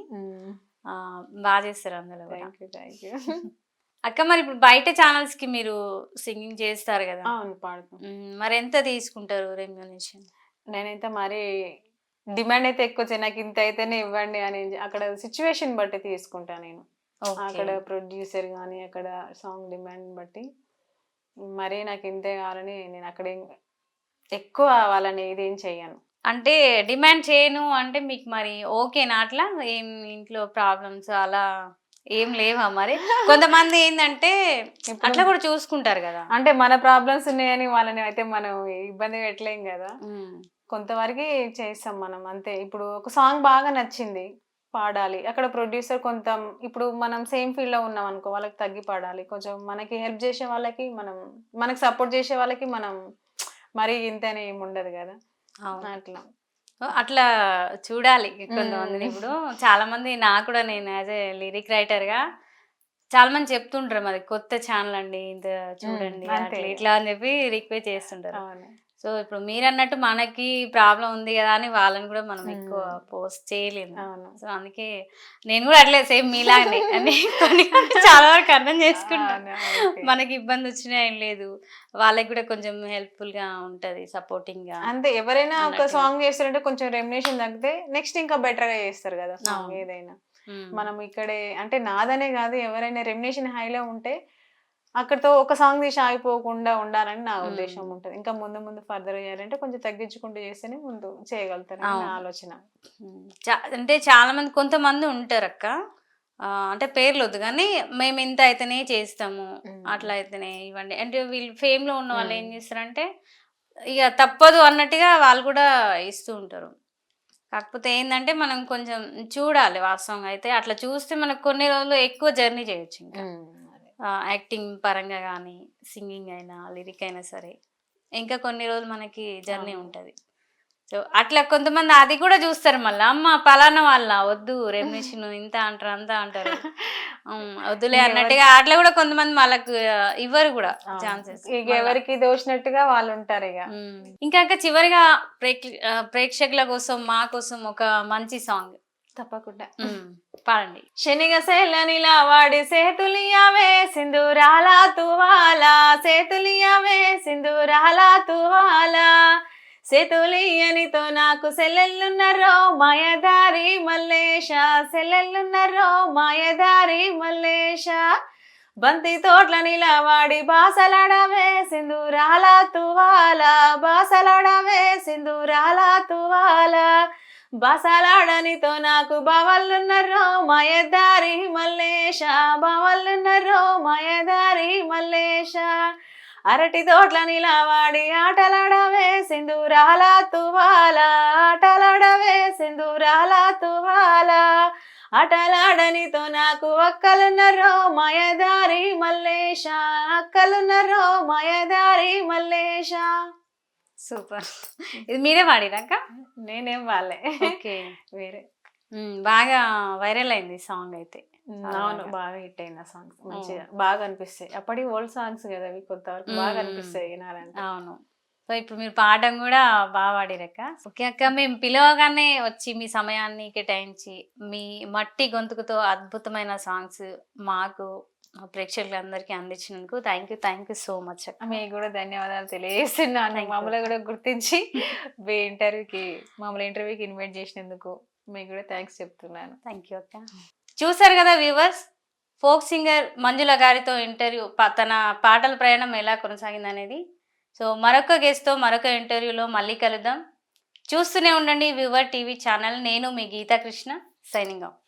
Speaker 4: బాగా చేస్తారు అందులో కూడా.
Speaker 1: Thank you.
Speaker 4: అక్క మరి ఇప్పుడు బయట ఛానల్స్ కి మీరు సింగింగ్ చేస్తారు కదా,
Speaker 1: అవును, పాడుతాం.
Speaker 4: మరి ఎంత తీసుకుంటారు రెమ్యూనరేషన్?
Speaker 1: నేనైతే మరి డిమాండ్ అయితే ఎక్కువ చేయను. నాకు ఇంత అయితేనే ఇవ్వండి అని అక్కడ సిచ్యువేషన్ బట్టి తీసుకుంటా నేను. అక్కడ ప్రొడ్యూసర్ కానీ అక్కడ సాంగ్ డిమాండ్ బట్టి మరీ నాకు ఇంతే కావాలని నేను అక్కడ ఎక్కువ వాళ్ళని ఇదేం చెయ్యను.
Speaker 4: అంటే డిమాండ్ చేయను అంటే మీకు మరి ఓకేనా? అట్లా ఏం ఇంట్లో ప్రాబ్లమ్స్ అలా ఏం లేవా? మరి కొంతమంది ఏంటంటే అట్లా కూడా చూసుకుంటారు కదా.
Speaker 1: అంటే మన ప్రాబ్లమ్స్ ఉన్నాయని వాళ్ళని అయితే మనం ఇబ్బంది పెట్టలేం కదా. కొంతవరకు చేస్తాం మనం అంతే. ఇప్పుడు ఒక సాంగ్ బాగా నచ్చింది, పాడాలి. అక్కడ ప్రొడ్యూసర్ కొంత, ఇప్పుడు మనం సేమ్ ఫీల్డ్ లో ఉన్నాం అనుకో, వాళ్ళకి తగ్గి పాడాలి. కొంచెం మనకి హెల్ప్ చేసే వాళ్ళకి మనం, మనకి సపోర్ట్ చేసే వాళ్ళకి మనం మరీ ఇంతనే ఏమి ఉండదు కదా. అట్లా
Speaker 4: అట్లా చూడాలి కొంతమందిని. ఇప్పుడు చాలా మంది నాకు కూడా, నేను యాజ్ ఏ లిరిక్ రైటర్ గా చాలా మంది చెప్తుంటారు, మరి కొత్త ఛానల్ అండి ఇంత చూడండి అట్లా ఇట్లా అని చెప్పి రిక్వెస్ట్ చేస్తుంటారు. సో ఇప్పుడు మీరు అన్నట్టు మనకి ప్రాబ్లం ఉంది కదా అని వాళ్ళని కూడా మనం ఎక్కువ పోస్ట్ చేయలేము. సో అందుకే నేను కూడా అట్లే సేమ్ మీలాగే అని కొన్ని చాలా వరకు అర్థం చేసుకుంటాను. మనకి ఇబ్బంది వచ్చినా ఏం లేదు, వాళ్ళకి కూడా కొంచెం హెల్ప్ఫుల్ గా ఉంటది, సపోర్టింగ్ గా.
Speaker 1: అంతే. ఎవరైనా ఒక సాంగ్ చేస్తారంటే కొంచెం రెమ్యునరేషన్ తగ్గితే నెక్స్ట్ ఇంకా బెటర్ గా చేస్తారు కదా సాంగ్ ఏదైనా. మనం ఇక్కడే అంటే నాదనే కాదు, ఎవరైనా రెమ్యునరేషన్ హైలో ఉంటే అక్కడతో ఒక సాంగ్ తీసి ఆగిపోకుండా ఉండాలని నా ఉద్దేశం ఉంటుంది. ఇంకా ముందు ముందు ఫర్దర్ చేయాలంటే కొంచెం తగ్గించుకుంటూ చేస్తేనే ముందు చేయగలుగుతారు నా ఆలోచన.
Speaker 4: అంటే చాలా మంది, కొంతమంది ఉంటారు అక్క, అంటే పేర్లు వద్దు కానీ మేము ఇంత అయితేనే చేస్తాము, అట్లా అయితేనే ఇవ్వండి అంటే, వీళ్ళు ఫేమ్ లో ఉన్న వాళ్ళు ఏం చేస్తారంటే ఇక తప్పదు అన్నట్టుగా వాళ్ళు కూడా ఇస్తూ ఉంటారు. కాకపోతే ఏంటంటే మనం కొంచెం చూడాలి వాస్తవంగా అయితే. అట్లా చూస్తే మనకు కొన్ని రోజులు ఎక్కువ జర్నీ చేయొచ్చు. ఇంకా యాక్టింగ్ పరంగా కానీ, సింగింగ్ అయినా, లిరిక్ అయినా సరే ఇంకా కొన్ని రోజులు మనకి జర్నీ ఉంటుంది. సో అట్లా కొంతమంది అది కూడా చూస్తారు, మళ్ళీ అమ్మ పలానా వాళ్ళ వద్దు రెమ్యునరేషన్ ఇంత అంటారు అంత అంటారు, వద్దులే అన్నట్టుగా. అట్లా కూడా కొంతమంది వాళ్ళకు ఇవ్వరు కూడా ఛాన్సెస్.
Speaker 1: ఎవరికి దోచినట్టుగా వాళ్ళు ఉంటారు. ఇక
Speaker 4: ఇంకా చివరిగా ప్రేక్షకుల కోసం, మా కోసం ఒక మంచి సాంగ్
Speaker 1: తప్పకుండా
Speaker 4: పాడండి.
Speaker 1: శనిగ సేలనిలా వాడి సేతులియావే సింధూరాల తువాలా, సేతులియావే సింధూరాల తువాలా, సేతులియనితో నాకు సెల్లెళ్ళున్నారో మాయదారి మల్లేశ, సెల్లెళ్ళున్నారో మాయదారి మల్లేశ, బంతి తోట్ల నిలవాడి బాసలాడవే సింధూరాల తువాలా, బాసలాడవే సింధూరాల తువాలా, బాసలాడనితో నాకు బావల్లున్నారో మాయదారి మల్లేశ, బావల్లున్నారో మాయదారి మల్లేశ, అరటి తోట్ల నిలవాడి ఆటలాడవే సింధూరాల తువాలా, ఆటలాడవే సింధూరాల తువాలా, ఆటలాడనితో నాకు అక్కలున్నారో మాయదారి మల్లేశ, అక్కలున్నారో మాయదారి మల్లేశ.
Speaker 4: సూపర్. ఇది మీరే పాడినాక?
Speaker 1: నేనేం వాళ్ళే,
Speaker 4: ఓకే,
Speaker 1: వేరే.
Speaker 4: బాగా వైరల్ అయింది సాంగ్ అయితే.
Speaker 1: అవును, బాగా హిట్ అయింది ఆ సాంగ్స్. మంచిగా బాగా అనిపిస్తాయి. అప్పటి ఓల్డ్ సాంగ్స్ కదా అవి, కొత్త వరకు బాగా అనిపిస్తాయి వినాలంటే.
Speaker 4: అవును. సో ఇప్పుడు మీరు పాడడం కూడా బాగా పాడిరక్క. ఓకే అక్క, మేము పిలవగానే వచ్చి మీ సమయాన్ని కేటాయించి మీ మట్టి గొంతుకుతో అద్భుతమైన సాంగ్స్ మాకు ప్రేక్షకులందరికీ అందించినందుకు థ్యాంక్ యూ సో మచ్ అక్క.
Speaker 1: మీకు కూడా ధన్యవాదాలు తెలియజేస్తున్నాను. మమ్మల్ని కూడా గుర్తించి మమ్మల్ని ఇంటర్వ్యూకి ఇన్వైట్ చేసినందుకు మీకు కూడా థ్యాంక్స్ చెప్తున్నాను.
Speaker 4: థ్యాంక్ యూ అక్క. చూసారు కదా వ్యూవర్స్, ఫోక్ సింగర్ మంజుల గారితో ఇంటర్వ్యూ, తన పాటల ప్రయాణం ఎలా కొనసాగింది అనేది. సో మరొక గెస్ట్తో మరొక ఇంటర్వ్యూలో మళ్ళీ కలుద్దాం. చూస్తూనే ఉండండి వ్యూవర్ టీవీ ఛానల్. నేను మీ గీతా కృష్ణ, సైనింగ్ ఆఫ్.